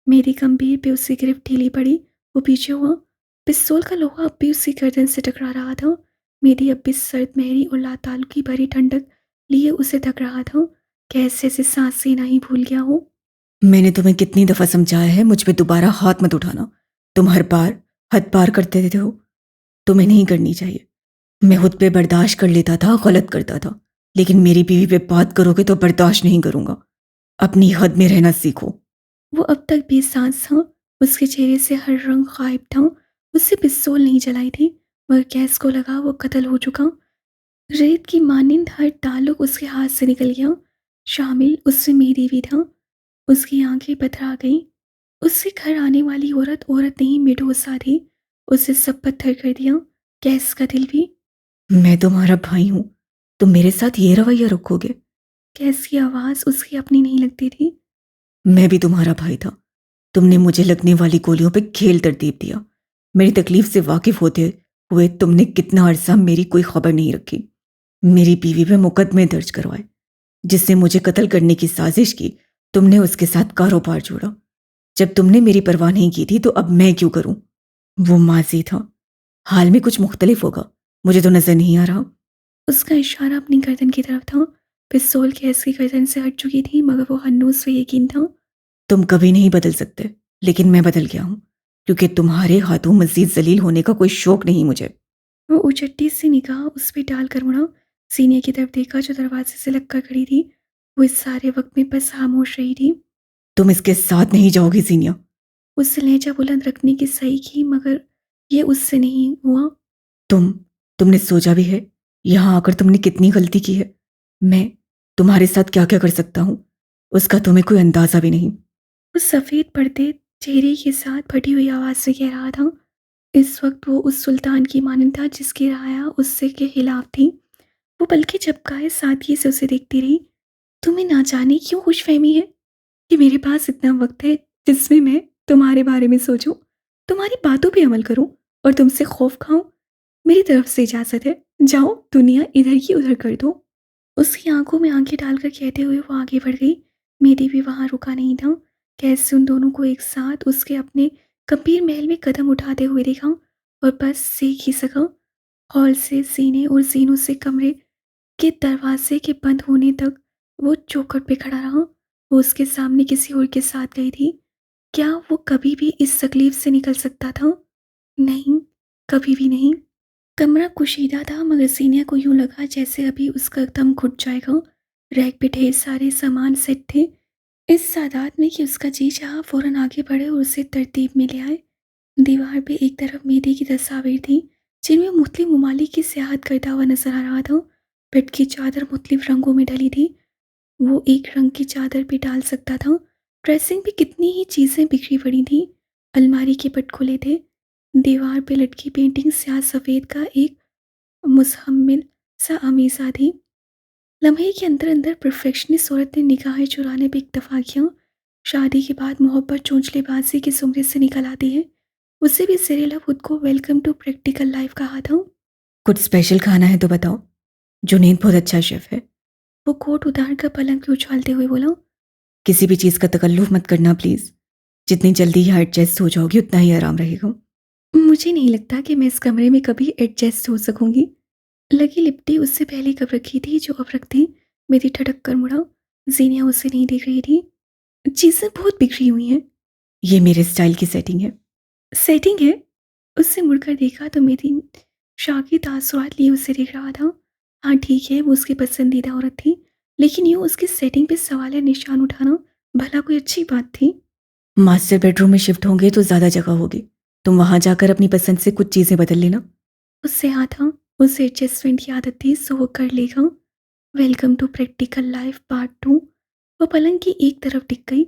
मेरी गंभीर पे उसकी गिरफ्त ढीली पड़ी। वो पीछे हुआ। पिस्तौल का लोहा अब भी उसकी गर्दन से टकरा रहा था। मेरी अब भी सर्द मेहरी और लातालू भरी ठंडक लिए उसे थक रहा था। कैसे से सांस लेना ही भूल गया हो। मैंने तुम्हें कितनी दफा समझाया है मुझ पे दोबारा हाथ मत उठाना। तुम हर बार हद पार करते रहते हो। तुम्हें नहीं करनी चाहिए। मैं खुद पे बर्दाश्त कर लेता था, गलत करता था, लेकिन मेरी बीवी पे बात करोगे तो बर्दाश्त नहीं करूंगा। अपनी हद में रहना सीखो। वो अब तक बेसांस था। उसके चेहरे से हर रंग गायब था। उससे पिस्तौल नहीं चलाई थी, मगर गैस को लगा वो कत्ल हो चुका। रेत की मानिंद हर ताल्लुक उसके हाथ से निकल गया, शामिल उससे मेरी भी था। उसकी आंखें पथरा गईं। उससे घर आने वाली औरत औरत नहीं मेडोसा थी। उसे सब पत्थर कर दिया, गैस का दिल भी। मैं तुम्हारा भाई हूं, तुम मेरे साथ ये रवैया रखोगे? गैस की आवाज़ उसकी अपनी नहीं लगती थी। मैं भी तुम्हारा भाई था। तुमने मुझे लगने वाली गोलियों पे खेल तरतीब दिया। मेरी तकलीफ से वाकिफ होते हुए तुमने कितना अरसा मेरी कोई खबर नहीं रखी। मेरी बीवी पे मुकदमे दर्ज करवाए। जिसने मुझे कत्ल करने की साजिश की, तुमने उसके साथ कारोबार जोड़ा। जब तुमने मेरी परवाह नहीं की थी तो अब मैं क्यों करूं? वो माजी था, हाल में कुछ मुख्तलिफ होगा। मुझे तो नजर नहीं आ रहा। उसका इशारा अपनी गर्दन की तरफ था। पिस्तौल गैस की गर्दन से हट चुकी थी, मगर वो हन्नूस पे यकीन था। तुम कभी नहीं बदल सकते, लेकिन मैं बदल गया हूं, क्योंकि तुम्हारे हाथों मजीद जलील होने का कोई शौक नहीं मुझे। वो उचट्टी सी निगाह उस पर डालकर मुड़ा। सीने की तरफ देखा जो दरवाजे से लगकर खड़ी थी। वो इस सारे वक्त में बस खामोश रही थी। तुम इसके साथ नहीं जाओगी सीनिया। उससे लहजा बुलंद रखने की सही की, मगर ये उससे नहीं हुआ। तुमने सोचा भी है यहां आकर तुमने कितनी गलती की है? मैं तुम्हारे साथ क्या क्या कर सकता हूं, उसका तुम्हें कोई अंदाजा भी नहीं। उस सफ़ेद पर्दे चेहरे के साथ फटी हुई आवाज़ से कह रहा था। इस वक्त वो उस सुल्तान की मानंद था जिसकी राया उससे के खिलाफ थी। वो पलके झपकाए सादगी से उसे देखती रही। तुम्हें ना जाने क्यों खुशफहमी है कि मेरे पास इतना वक्त है जिसमें मैं तुम्हारे बारे में सोचूं, तुम्हारी बातों पे अमल करूं और तुमसे खौफ खाऊं। मेरी तरफ से इजाज़त है, जाओ दुनिया इधर की उधर कर दो। उसकी आंखों में आंखें डालकर कहते हुए वो आगे बढ़ गई। मेरी भी वहां रुका नहीं था। कैसे उन दोनों को एक साथ उसके अपने गंभीर महल में कदम उठाते हुए देखा, और बस सीख ही सका। हॉल से सीने और सीनों से कमरे के दरवाजे के बंद होने तक वो चौखट पे खड़ा रहा। वो उसके सामने किसी और के साथ गई थी। क्या वो कभी भी इस तकलीफ से निकल सकता था? नहीं, कभी भी नहीं। कमरा कुशीदा था, मगर सीनिया को यूं लगा जैसे अभी उसका दम घुट जाएगा। रैक पे ढेर सारे सामान सेट थे, इस सादात में कि उसका जी चाहा फौरन आगे बढ़े और उसे तरतीब में ले आए। दीवार पे एक तरफ मेहंदी की तस्वीर थी जिनमें मुख्तलिफ ममालिक की सियाहत करता हुआ नजर आ रहा था। बेड की चादर मुख्तलिफ रंगों में डली थी। वो एक रंग की चादर भी डाल सकता था। ड्रेसिंग पे कितनी ही चीज़ें बिखरी पड़ी थी। अलमारी के पट खुले थे। दीवार पे लटकी पेंटिंग स्याह सफ़ेद का एक मुसहम्मिल सा अमीज़ा थी। लम्हे के अंदर अंदर परफेक्शनिस्ट औरत ने निगाहें चुराने पे इक्तफा किया। शादी के बाद मोहब्बत चोंचलेबाजी के जुमरे से निकल आती है। उसे भी सिरेला खुद को वेलकम टू प्रैक्टिकल लाइफ कहा था। कुछ स्पेशल खाना है तो बताओ। जुनेद बहुत अच्छा शेफ है। वो कोट उतार कर पलंग पे उछालते हुए बोला। किसी भी चीज़ का तकल्लुफ मत करना प्लीज़। जितनी जल्दी यहाँ एडजस्ट हो जाओगी उतना ही आराम रहेगा। मुझे नहीं लगता कि मैं इस कमरे में कभी एडजस्ट हो सकूंगी। लगी लिपटी उससे पहले कब रखी थी जो अब रख दी। मेरी ठटक कर मुड़ा। जीनिया उसे नहीं देख रही थी। चीज़ें बहुत बिखरी हुई हैं। ये मेरे स्टाइल की सेटिंग है। सेटिंग है? उससे मुड़कर देखा तो मेरी शाकी तासुरात लिए उसे देख रहा था। हाँ ठीक है, वो उसकी पसंदीदा औरत थी, लेकिन यूँ उसकी सेटिंग पे सवाल या निशान उठाना भला कोई अच्छी बात थी? मास्टर बेडरूम में शिफ्ट होंगे तो ज़्यादा जगह होगी। तुम वहाँ जाकर अपनी पसंद से कुछ चीज़ें बदल लेना। उससे आता, उसे एडजस्टमेंट की आदत थी सो वो कर लेगा। Welcome to practical life part 2। वो पलंग की एक तरफ टिक गई।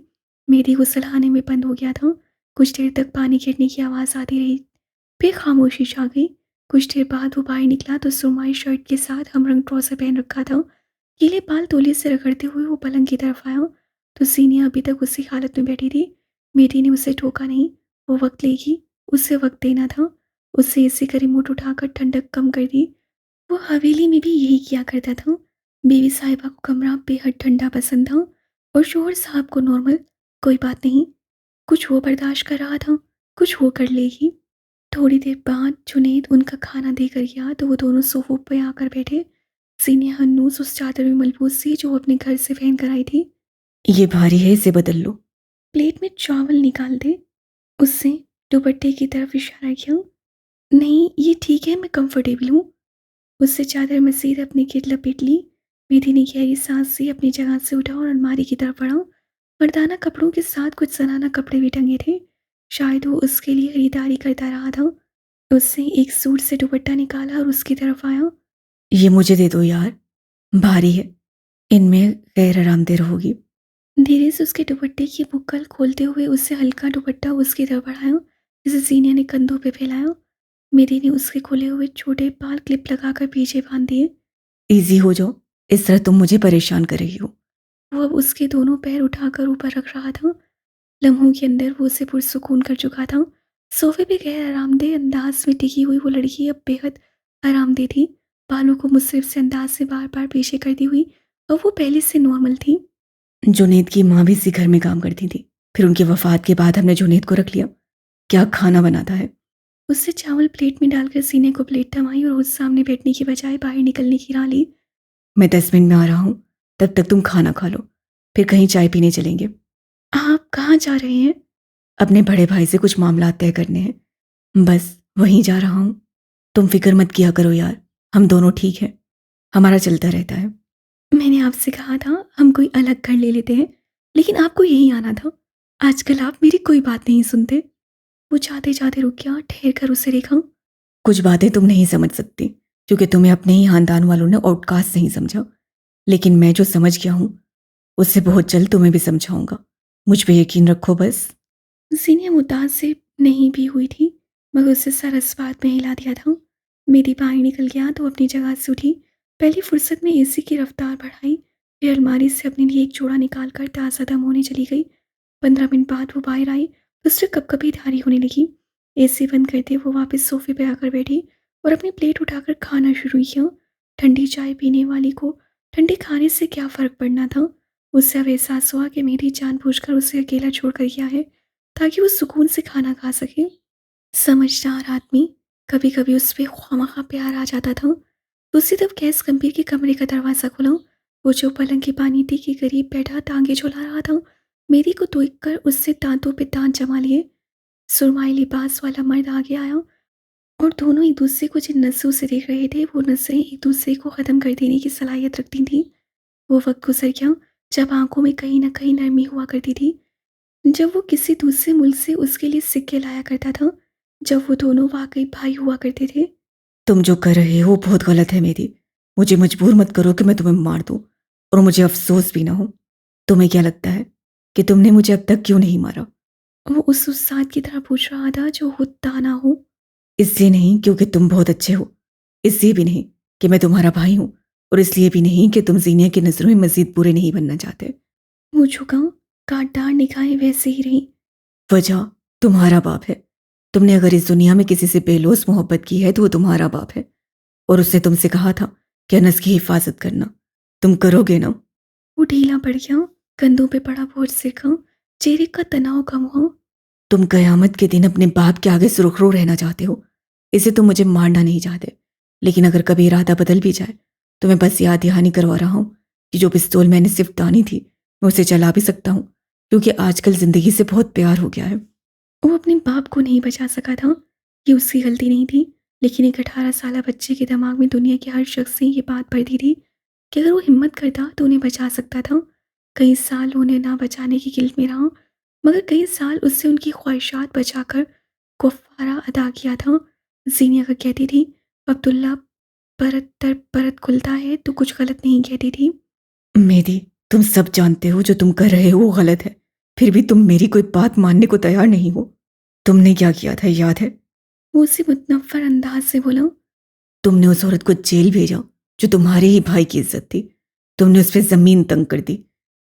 मेरी गुसलखाने में बंद हो गया था। कुछ देर तक पानी गिरने की आवाज़ आती रही, फिर खामोशी छा गई। कुछ देर बाद वो बाहर निकला तो सुरमाई शर्ट के साथ हमरंग ट्राउज़र पहन रखा था। गीले बाल तौलिए से रगड़ते हुए वो पलंग की तरफ आया तो सीनिया अभी तक उसी हालत में बैठी थी। मेरी ने उसे टोका नहीं, वो वक्त लेगी, उसे वक्त देना था। उससे एसी का रिमोट उठाकर ठंडक कम कर दी। वो हवेली में भी यही किया करता था। बीवी साहिबा को कमरा बेहद ठंडा पसंद था और शोहर साहब को नॉर्मल। कोई बात नहीं, कुछ वो बर्दाश्त कर रहा था, कुछ वो कर लेगी। थोड़ी देर बाद जुनैद उनका खाना देकर गया तो वो दोनों सोफों पे आकर बैठे। सीनिया हन्नूस उस चादर में मलबूस थी जो वो अपने घर से पहन कर आई थी। ये भारी है, इसे बदल लो। प्लेट में चावल निकाल दे, उससे दुपट्टे की तरफ इशारा किया। नहीं, ये ठीक है, मैं कंफर्टेबल हूँ। उससे चादर मज़ीद अपनी गिर लपेट ली। मेरी ने गहरी सांस से अपनी जगह से उठा और अलमारी की तरफ बढ़ा। मर्दाना कपड़ों के साथ कुछ जनाना कपड़े भी टंगे थे। शायद वो उसके लिए खरीदारी करता रहा था। उससे एक सूट से दुपट्टा निकाला और उसकी तरफ आया। ये मुझे दे दो यार, भारी है, इनमें गैर आरामदेह रहोगी। धीरे से उसके दुपट्टे की बुक्कल खोलते हुए उससे हल्का दुपट्टा उसकी तरफ बढ़ाया, जिसे सीनिया ने कंधों पे फैलाया। मेरी ने उसके खुले हुए छोटे बाल क्लिप लगाकर पीछे बांध दिए। ईज़ी हो जाओ, इस तरह तुम मुझे परेशान कर रही हो। वो अब उसके दोनों पैर उठाकर ऊपर रख रहा था। लम्हों के अंदर वो उसे पुरसुकून कर चुका था। सोफे पे गैर आरामदेह अंदाज में टिकी हुई वो लड़की अब बेहद आरामदेह थी। बालों को मुस्रिफ से अंदाज से बार बार पीछे करती हुई अब वो पहले से नॉर्मल थी। जुनैद की माँ भी इसी घर में काम करती थी, फिर उनकी वफ़ात के बाद हमने जुनैद को रख लिया। क्या खाना बनाता है। उससे चावल प्लेट में डालकर सीने को प्लेट थमाई और उस सामने बैठने की बजाय बाहर निकलने की राह ली। मैं 10 मिनट में आ रहा हूँ, तब तक तुम खाना खा लो, फिर कहीं चाय पीने चलेंगे। आप कहाँ जा रहे हैं? अपने बड़े भाई से कुछ मामला तय करने हैं, बस वहीं जा रहा हूँ। तुम फिक्र मत किया करो यार, हम दोनों ठीक हैं, हमारा चलता रहता है। मैंने आपसे कहा था हम कोई अलग घर ले लेते हैं, लेकिन आपको यहीं आना था। आजकल आप मेरी कोई बात नहीं सुनते। वो जाते जाते रुक गया, ठहर कर उसे देखा। कुछ बातें तुम नहीं समझ सकती, क्योंकि तुम्हें अपने ही खानदान वालों ने आउटकास्ट नहीं समझा, लेकिन मैं जो समझ गया हूँ उससे बहुत जल्द तुम्हें भी समझाऊंगा। मुझ पे यकीन रखो बस। सीनिया मुतासिब नहीं भी हुई थी, मगर उसे सर इस बात में हिला दिया था। मेरी बाहर निकल गया तो अपनी जगह से उठी। पहली फुर्सत में एसी की रफ्तार बढ़ाई, फिर अलमारी से अपने लिए एक जोड़ा निकाल कर ताज़ा दम होने चली गई। 15 मिनट बाद वो बाहर आई तो उससे कपकपी धारी होने लगी। एसी बंद करते वो वापस सोफे पर आकर बैठी और अपनी प्लेट उठाकर खाना शुरू किया। ठंडी चाय पीने वाली को ठंडे खाने से क्या फ़र्क पड़ना था। उससे अब एहसास हुआ कि मेरी जानबूझकर उसे अकेला छोड़कर गया है ताकि वो सुकून से खाना खा सके। समझदार आदमी, कभी कभी उस पर ख्वामखा प्यार आ जाता था। दूसरी तरफ गैस गंभीर के कमरे का दरवाज़ा खुला। वो जो पलंग की पानीती के करीब बैठा टांगे झुला रहा था, मेरी को देखकर उससे दांतों पे दांत जमा लिए। सुरमाई लिबास वाला मर्द आगे आया और दोनों एक दूसरे को जिन नसों से देख रहे थे वो नसें एक दूसरे को ख़त्म कर देने की सलाहियत रखती थी। वो वक्त गुजर गया जब आंखों में कहीं ना कहीं नरमी हुआ करती थी, जब वो किसी दूसरे मुल्क से उसके लिए सिक्के लाया करता था, जब वो दोनों वाकई भाई हुआ करते थे। तुम जो कर रहे हो बहुत गलत है मेरी। मुझे मजबूर मत करो कि मैं तुम्हें मार दूं और मुझे अफसोस भी ना हो। तुम्हें क्या लगता है कि तुमने मुझे अब तक क्यों नहीं मारा। वो उस उस्ताद की तरह पूछ रहा था जो खुद दाना हो। इसलिए नहीं क्योंकि तुम बहुत अच्छे हो, इसलिए भी नहीं कि मैं तुम्हारा भाई हूं, और इसलिए भी नहीं कि तुम जीनिया की नज़रों में मजीद बुरे नहीं बनना चाहते। वो झुका, कांटदार निगाहें वैसे ही रही। वजह तुम्हारा बाप है। तुमने अगर इस दुनिया में किसी से बेलौस मोहब्बत की है तो वो तुम्हारा बाप है, और उसने तुमसे कहा था कि अनस की हिफाजत करना। तुम करोगे ना। वो ढीला पड़ गया, कंधों पे पड़ा बोझ सिर का, चेहरे का तनाव कम हुआ। तुम कयामत के दिन अपने बाप के आगे सुरखरू रहना चाहते हो, इसे तुम मुझे मारना नहीं चाहते। लेकिन अगर कभी इरादा बदल भी जाए तो मैं बस याद दहानी करवा रहा हूँ कि जो पिस्तौल मैंने सिर्फ तानी थी मैं उसे चला भी सकता हूँ, क्योंकि आजकल जिंदगी से बहुत प्यार हो गया है। वो अपने बाप को नहीं बचा सका था, ये उसकी गलती नहीं थी, लेकिन एक 18 साल बच्चे के दिमाग में दुनिया के हर शख्स से ये बात भरती थी। कि अगर वो हिम्मत करता तो उन्हें बचा सकता था। कई साल उन्हें ना बचाने की गिल्ट में रहा, मगर कई साल उससे उनकी ख्वाहिशात बचाकर कफ़ारा अदा किया था। ज़ीनिया अगर कहती थी, अब्दुल्ला परत दर परत खुलता है, तो कुछ गलत नहीं कहती थी। मेहदी, तुम सब जानते हो जो तुम कर रहे हो वो गलत है, फिर भी तुम मेरी कोई बात मानने को तैयार नहीं हो। तुमने क्या किया था याद है? वो उसी मुतनफ़्फ़र अंदाज़ से बोला। तुमने उस औरत को जेल भेजा जो तुम्हारे ही भाई की इज्जत थी। तुमने उस पर जमीन तंग कर दी,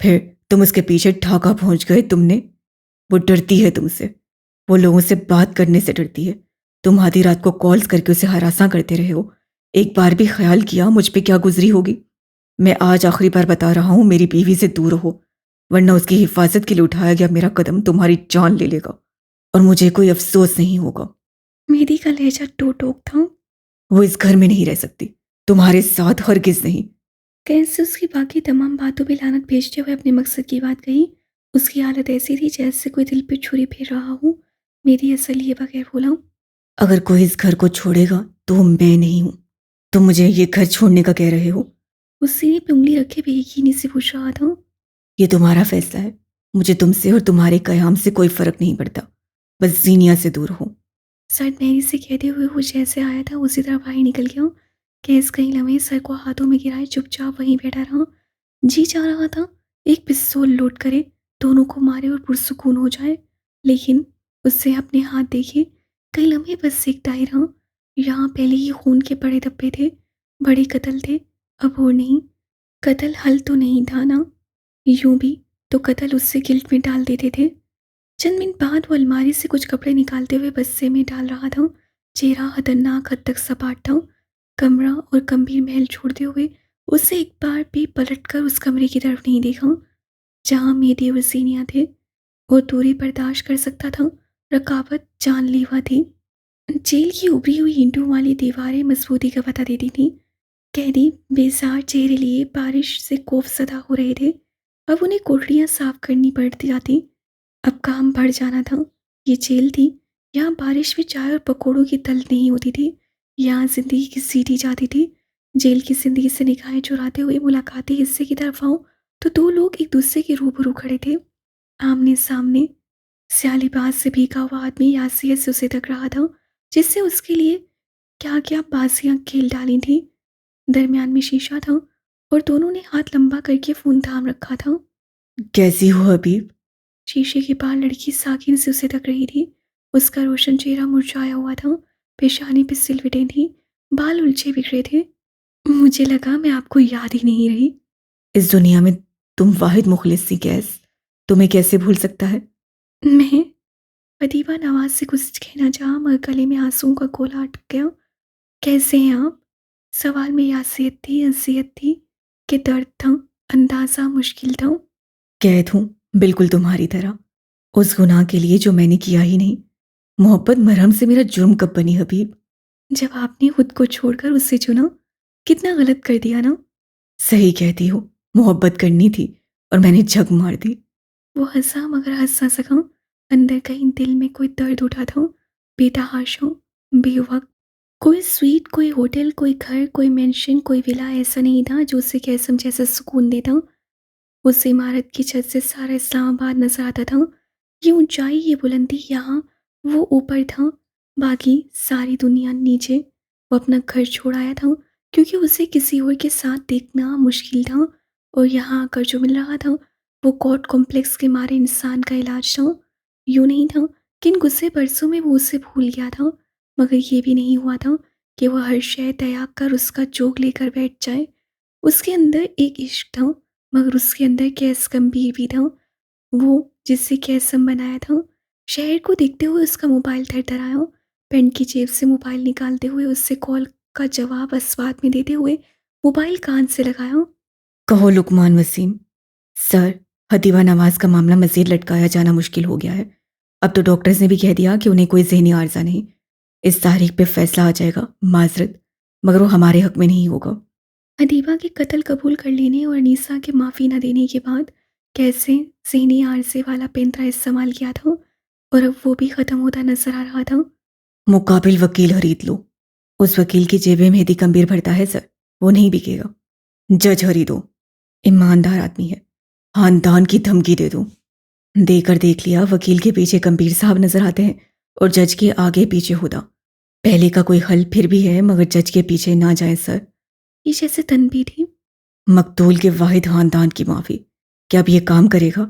फिर तुम उसके पीछे ढाका पहुंच गए। तुमने वो डरती है तुमसे, वो लोगों से बात करने से डरती है। तुम आधी रात को कॉल्स करके उसे हरासा करते रहे हो। एक बार भी ख्याल किया मुझ पे क्या गुजरी होगी? मैं आज आखिरी बार बता रहा हूं, मेरी बीवी से दूर हो, वरना उसकी हिफाजत के लिए उठाया गया मेरा कदम तुम्हारी जान ले लेगा और मुझे कोई अफसोस नहीं होगा। मेहदी का लहजा टोक-टोक था। वो इस घर में नहीं रह सकती, तुम्हारे साथ हरगिज नहीं। कैसे उसकी बाकी तमाम बातों पे लानत भेजते हुए अपने मकसद की बात कही। उसकी हालत ऐसी थी जैसे कोई दिल पे छुरी फेर रहा हो। मेरी असर लिए बगैर बोला। अगर कोई इस घर को छोड़ेगा तो वो मैं नहीं हूं। तुम मुझे ये घर छोड़ने का कह रहे हो? वो सीने पे उंगली रखे बेयकीनी से पूछ रहा था। ये तुम्हारा फैसला है। मुझे तुमसे और तुम्हारे कयाम से कोई फर्क नहीं पड़ता। बस जीनिया से दूर हो। सर मेरी से कहते हुए वो जैसे आया था उसी तरह बाहर निकल गया। केस कई लम्हे सर को हाथों में गिराए चुपचाप वहीं बैठा रहा। जी चाह रहा था एक पिस्तौल लोड करे, दोनों को मारे और पुरसुकून हो जाए, लेकिन उससे अपने हाथ देखे। कई लम्हे बस देखता ही रहा। यहाँ पहले ही खून के बड़े धब्बे थे, बड़े कत्ल थे, अब और नहीं। कत्ल हल तो नहीं था ना, यूं भी तो कत्ल उससे गिल्ट में डाल देते थे। चंद मिनट बाद वो अलमारी से कुछ कपड़े निकालते हुए बस्ते में डाल रहा था। चेहरा खतरनाक हद तक सपाट था। कमरा और गंभीर महल छोड़ते हुए उसे एक बार भी पलटकर उस कमरे की तरफ नहीं देखा जहां मेहदी और सीनिया थे। और दूरी बर्दाश्त कर सकता था, रकावत जानलेवा थी। जेल की उभरी हुई ईंटों वाली दीवारें मजबूती का पता देती थीं। कैदी बेजार चेहरे लिए बारिश से खौफसदा हो रहे थे। अब उन्हें कोठरियां साफ करनी पड़ती जाती। अब काम बढ़ जाना था। ये जेल थी, यहाँ बारिश में चाय और पकौड़ों की तलब नहीं होती थी। यहाँ जिंदगी की सीटी जाती थी। जेल की जिंदगी से निगाहें चुराते हुए मुलाकाती हिस्से की तरफ आओ तो दो लोग एक दूसरे के रूबरू खड़े थे, आमने सामने। स्यालीबाज से भीगा हुआ आदमी यासियत से उसे तक रहा था, जिससे उसके लिए क्या क्या बाजियां खेल डाली थी। दरमियान में शीशा था और दोनों ने हाथ लंबा करके फोन थाम रखा था। कैसी हो हबीब? शीशे के पार लड़की साकिन से उसे तक रही थी। उसका रोशन चेहरा मुरझाया हुआ था, पेशानी पे सिलवटें थी, बाल उलझे बिखरे थे। मुझे लगा मैं आपको याद ही नहीं रही। इस दुनिया में तुम वाहिद मुखलिस सी गैस, तुम्हें कैसे भूल सकता है? मैं अदीबा नवाज से कुछ कहना चाहा मगर गले में आंसुओं का गोला अटक गया। कैसे हैं आप? सवाल में यासियत थी, अजियत थी कि दर्द था, अंदाजा मुश्किल था। कैद हूं, बिल्कुल तुम्हारी तरह, उस गुनाह के लिए जो मैंने किया ही नहीं। मोहब्बत मरहम से मेरा जुर्म कब बनी हबीब? जब आपने खुद को छोड़कर उससे चुना, कितना गलत कर दिया ना। सही कहती हो, मोहब्बत करनी थी और मैंने झक मार दी। वो हंसा मगर हंस ना सका। अंदर कहीं दिल में कोई दर्द उठा था, बेतहाशा, बेवक्त। कोई स्वीट, कोई होटल, कोई घर, कोई मेंशन, कोई विला ऐसा नहीं था जो उसे कैसम जैसा सुकून देता। उस इमारत की छत से सारा इस्लामाबाद नजर आता था। ये ऊंचाई, ये बुलंदी, यहाँ वो ऊपर था, बाकी सारी दुनिया नीचे। वो अपना घर छोड़ आया था क्योंकि उसे किसी और के साथ देखना मुश्किल था, और यहाँ आकर जो मिल रहा था वो गॉड कॉम्प्लेक्स के मारे इंसान का इलाज था। यूँ नहीं था कि इन गुस्से बरसों में वो उसे भूल गया था, मगर ये भी नहीं हुआ था कि वह हर शय त्याग कर उसका जोग लेकर बैठ जाए। उसके अंदर एक इश्क था, मगर उसके अंदर कैस गंभीर भी था, वो जिससे कैसम बनाया था। शहर को देखते हुए उसका मोबाइल थरथराया। पैंट की जेब से मोबाइल निकालते हुए उससे कॉल का जवाब अस्वाद में देते हुए मोबाइल कान से लगाया। कहो लुकमान वसीम। सर, हतीबा नवाज का मामला मजीद लटकाया जाना मुश्किल हो गया है। अब तो डॉक्टर्स ने भी कह दिया कि उन्हें कोई जहनी आर्जा नहीं। इस तारीख पे फैसला आ जाएगा, माजरत, मगर वो हमारे हक में नहीं होगा। अदीबा के कत्ल कबूल कर लेने और अनीसा के माफ़ी न देने के बाद कैसे जहनी आरजे वाला पेंतरा इस्तेमाल किया था, और अब वो भी ख़त्म होता नजर आ रहा था। मुकाबिल वकील खरीद लो। उस वकील की जेबें मेहदी कम्बीर भरता है सर, वो नहीं बिकेगा। जज हरी दो ईमानदार आदमी है, खानदान की धमकी दे दूं। देकर देख लिया, वकील के पीछे गंभीर साहब नजर आते हैं और जज के आगे पीछे हुदा। पहले का कोई हल फिर भी है, मगर जज के पीछे ना जाए सर। ये जैसे तनबी थी। मकतूल के वाहिद खानदान की माफी, क्या अब ये काम करेगा?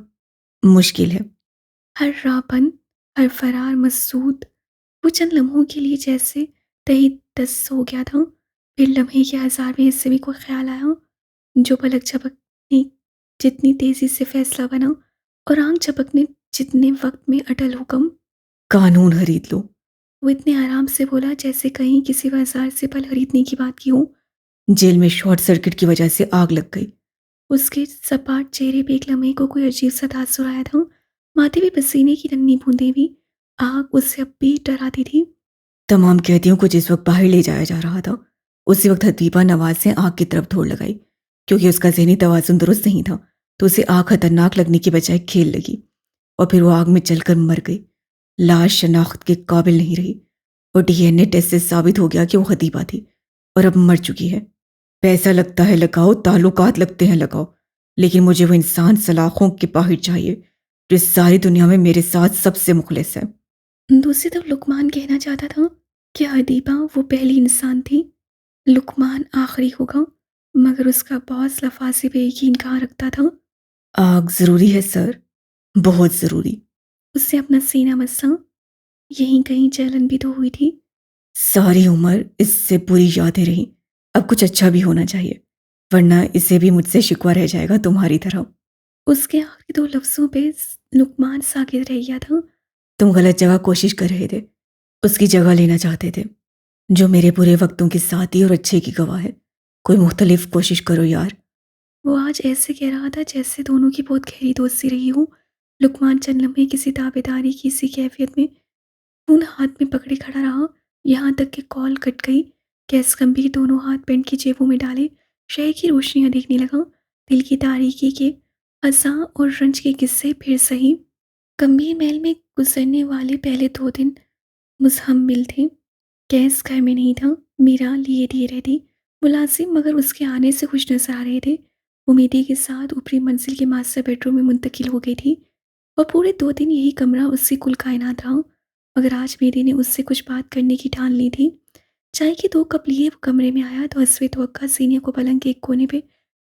मुश्किल है। हर रापन, हर फरार मसूद वो चंद लम्हों के लिए जैसे तही तस हो गया था। फिर लम्हे के 1000वें हिस्से में कोई ख्याल आया, जो पलक झपकने जितनी तेजी से फैसला बना और आंख झपकने जितने वक्त में अटल हुक्म। कानून खरीद लो। वो इतने आराम से बोला जैसे कहीं किसी बाजार से फल खरीदने की बात की हो। जेल में शॉर्ट सर्किट की वजह से आग लग गई। उसके सपाट चेहरे पे एक लम्हे को कोई अजीब सा तासुर आया था। माथे पे पसीने की नन्ही बूंदें भी। आग उससे अब भी डराती थी। तमाम कैदियों को जिस वक्त बाहर ले जाया जा रहा था, उसी वक्त हदीबा नवाज ने आग की तरफ दौड़ लगाई। क्योंकि उसका ज़हनी तवाज़ुन दुरुस्त नहीं था, तो उसे आग खतरनाक लगने की बजाय खेल लगी और फिर वो आग में जलकर मर गई। लाश शनाख्त के काबिल नहीं रही और डीएनए टेस्ट से साबित हो गया कि वो हदीबा थी और अब मर चुकी है। पैसा लगता है लगाओ, ताल्लुकात लगते हैं लगाओ, लेकिन मुझे वो इंसान सलाखों के बाहर चाहिए जो इस सारी दुनिया में मेरे साथ सबसे मुखलिस है। दूसरी तरफ लुकमान कहना चाहता था कि हदीबा वो पहली इंसान थी, लुकमान आखिरी होगा। मगर उसका बॉस लफाजी पे यकीन कहाँ रखता था। आग ज़रूरी है सर, बहुत ज़रूरी। उससे अपना सीना मसा। यहीं कहीं जलन भी तो हुई थी। सारी उम्र इससे बुरी यादें रही, अब कुछ अच्छा भी होना चाहिए, वरना इसे भी मुझसे शिकवा रह जाएगा तुम्हारी तरह। उसके आखिरी दो लफ्जों पे लुकमान साकित रह गया था। तुम गलत जगह कोशिश कर रहे थे, उसकी जगह लेना चाहते थे, जो मेरे बुरे वक्तों की साथी और अच्छे की गवाह है। कोई मुख्तलिफ कोशिश करो यार। वो आज ऐसे कह रहा था जैसे दोनों की बहुत गहरी दोस्ती रही हो। लुकमान चंद लम्हे किसी ताबेदारी की सी कैफियत में खून हाथ में पकड़े खड़ा रहा, यहाँ तक कि कॉल कट गई। कैस गंभीर दोनों हाथ पेंट की जेबों में डाले शहर की रोशनियां देखने लगा। दिल की तारीकी के अज़ां और रंज के किस्से फिर सही। गंभीर महल में गुजरने वाले पहले 2 दिन मुजहम्मिल थे। कैस घर में नहीं था। मीरा लिए दिए रहती मुलाजिम, मगर उसके आने से खुश नजर आ रहे थे। वो मेहदी के साथ ऊपरी मंजिल के मास्टर बेडरूम में मुंतकिल हो गई थी और पूरे 2 दिन यही कमरा उससे कुल कायनात रहा। मगर आज मेहदी ने उससे कुछ बात करने की ठान ली थी। चाय के 2 कप लिए वो कमरे में आया तो हसवे तवक्का सीने को पलंग के एक कोने पे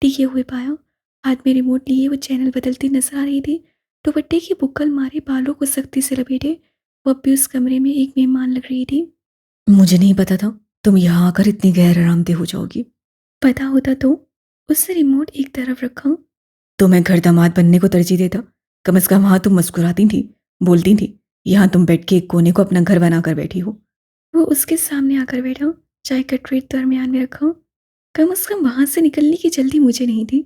टिके हुए पाया। हाथ में रिमोट लिए वो चैनल बदलती नजर आ रही थी। दुपट्टे की बुक्कल मारे बालों को सख्ती से लपेटे वो अब भी उस कमरे में एक मेहमान लग रही थी। मुझे नहीं पता था तुम यहाँ आकर इतनी गैर आरामदेह हो जाओगी। पता होता तो उससे रिमोट एक तरफ रखा। तो मैं घर दामाद बनने को तरजीह देता। कम से कम वहाँ तुम मुस्कुराती थी, बोलती थी। यहाँ तुम बेड के एक कोने को अपना घर बनाकर बैठी हो। वो उसके सामने आकर बैठा, चाय का ट्रे दरमियान में रखा। कम से कम वहां से निकलने की जल्दी मुझे नहीं थी।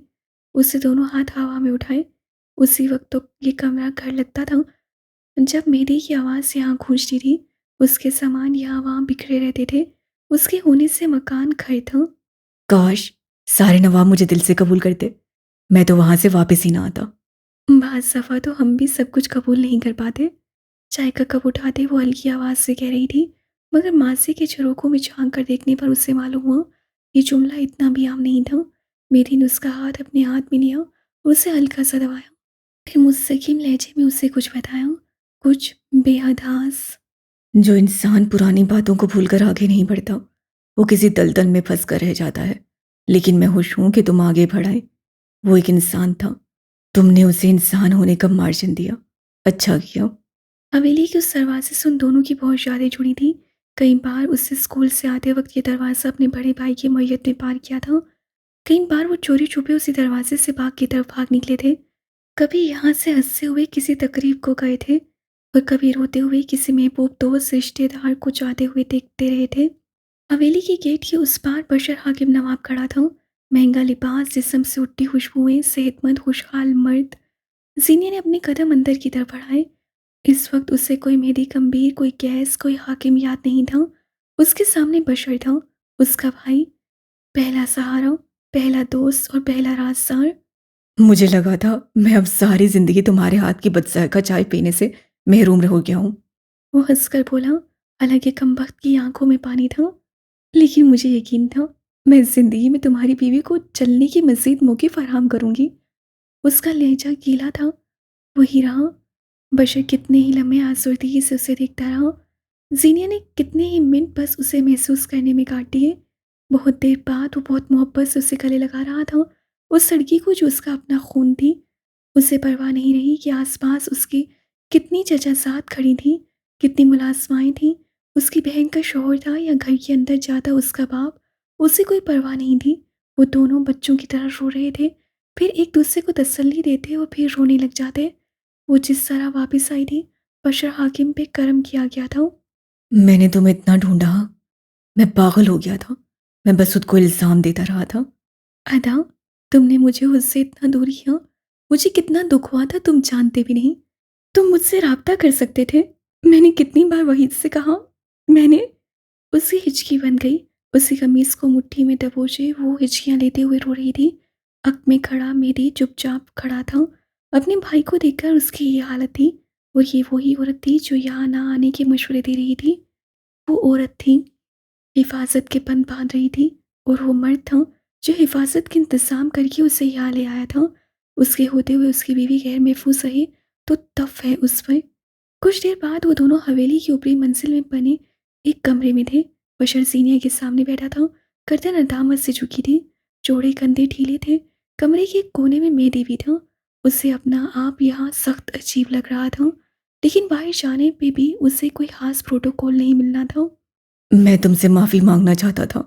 उससे दोनों हाथ हवा में उठाए। उसी वक्त तो ये कमरा घर लगता था जब मेरी की आवाज़ यहाँ गूंजती थी। उसके सामान यहाँ वहाँ बिखरे रहते थे। उसके होने से मकान घर था। काश सारे नवाब मुझे दिल से कबूल करते, मैं तो वहां से वापस ही ना आता। बाज़ दफ़ा तो हम भी सब कुछ कबूल नहीं कर पाते। चाय का कप उठाते वो हल्की आवाज़ से कह रही थी, मगर मासी के झरोकों में झांक कर देखने पर उसे मालूम हुआ ये जुमला इतना भी आम नहीं था। मेरी ने उसका हाथ अपने हाथ में लिया और उसे हल्का सा दबाया। फिर मुस्तकीम लहजे में उसे कुछ बताया, कुछ बेहद हास। जो इंसान पुरानी बातों को भूलकर आगे नहीं बढ़ता, वो किसी दलदल में फंस कर रह जाता है। लेकिन मैं खुश हूं कि तुम आगे बढ़ाए। वो एक इंसान था, तुमने उसे इंसान होने का मार्जिन दिया। अच्छा किया। हवेली के उस दरवाजे से उन दोनों की बहुत यादें जुड़ी थी। कई बार उससे स्कूल से आते वक्त ये दरवाज़ा अपने बड़े भाई की मैयत में पार किया था। कई बार वो चोरी छुपे उसी दरवाजे से बाग की तरफ भाग निकले थे। कभी यहाँ से हंसते हुए किसी तकरीब को गए थे और कभी रोते हुए किसी महबूब दोस्त रिश्तेदार को जाते हुए देखते रहे थे। हवेली के गेट के उस पार बशर हाकिम नवाब खड़ा था। महंगा लिबास, जिस्म से उठती खुशबुएं, सेहतमंद खुशहाल मर्द। जीनिया ने अपने कदम अंदर की तरफ बढ़ाए। इस वक्त उसे कोई मेहदी गंभीर, कोई गैस, कोई हाकिम याद नहीं था। उसके सामने बशर था, उसका भाई, पहला सहारा, पहला दोस्त और पहला राजदार। मुझे लगा था मैं अब सारी जिंदगी तुम्हारे हाथ की बदजायका चाय पीने से महरूम हो गया हूँ। वो हंसकर बोला, हालांकि कमबख्त की आंखों में पानी था। लेकिन मुझे यकीन था मैं ज़िंदगी में तुम्हारी बीवी को चलने की मज़ीद मौके फ़राहम करूँगी। उसका लहज़ा गीला था, वही रहा। बशर कितने ही लम्हे आज़ुर्दगी से उसे देखता रहा। ज़ीनिया ने कितने ही मिनट बस उसे महसूस करने में काट दिए। बहुत देर बाद वो बहुत मोहब्बत से उसे गले लगा रहा था। उस लड़की को जो उसका अपना खून थी, उसे परवाह नहीं रही कि आस-पास उसकी कितनी चचाज़ाद खड़ी थीं, कितनी मुलाज़माएँ थीं, उसकी बहन का शौहर था या घर के अंदर जाता उसका बाप, उसे कोई परवाह नहीं थी। वो दोनों बच्चों की तरह रो रहे थे, फिर एक-दूसरे को तसल्ली देते और फिर रोने लग जाते। वो जिस तरह वापस आई थी, बशर हाकिम पे करम किया गया था। मैंने तुम्हें इतना ढूँढा, मैं पागल हो गया था। मैं बस खुद को इल्ज़ाम देता रहा था। अदा, तुमने मुझे उससे इतना दूर किया, मुझे कितना दुख हुआ था तुम जानते भी नहीं। तुम मुझसे राब्ता कर सकते थे। मैंने कितनी बार वहीद से कहा, मैंने उसकी हिचकी बन गई। उसी कमीज़ को मुट्ठी में दबोचे वो हिचकियाँ लेते हुए रो रही थी। अक में खड़ा मेरी चुपचाप खड़ा था। अपने भाई को देखकर उसकी ये हालत थी। और ये वही औरत थी जो यहाँ ना आने के मशवरे दे रही थी। वो औरत थी, हिफाजत के बंद बांध रही थी। और वो मर्द था जो हिफाजत के इंतज़ाम करके उसे यहाँ ले आया था। उसके होते हुए उसकी बीवी गैर महफूज रही तो तफ है उस पर। कुछ देर बाद वो दोनों हवेली की ऊपरी मंजिल में बने एक कमरे में थे। बशर सीनिया के सामने बैठा था, गर्दन नदामत से झुकी थी, जोड़े कंधे ढीले थे। कमरे के एक कोने में मेहदी भी था। उसे अपना आप यहाँ सख्त अजीब लग रहा था, लेकिन बाहर जाने पे भी उसे कोई खास प्रोटोकॉल नहीं मिलना था। मैं तुमसे माफ़ी माँगना चाहता था।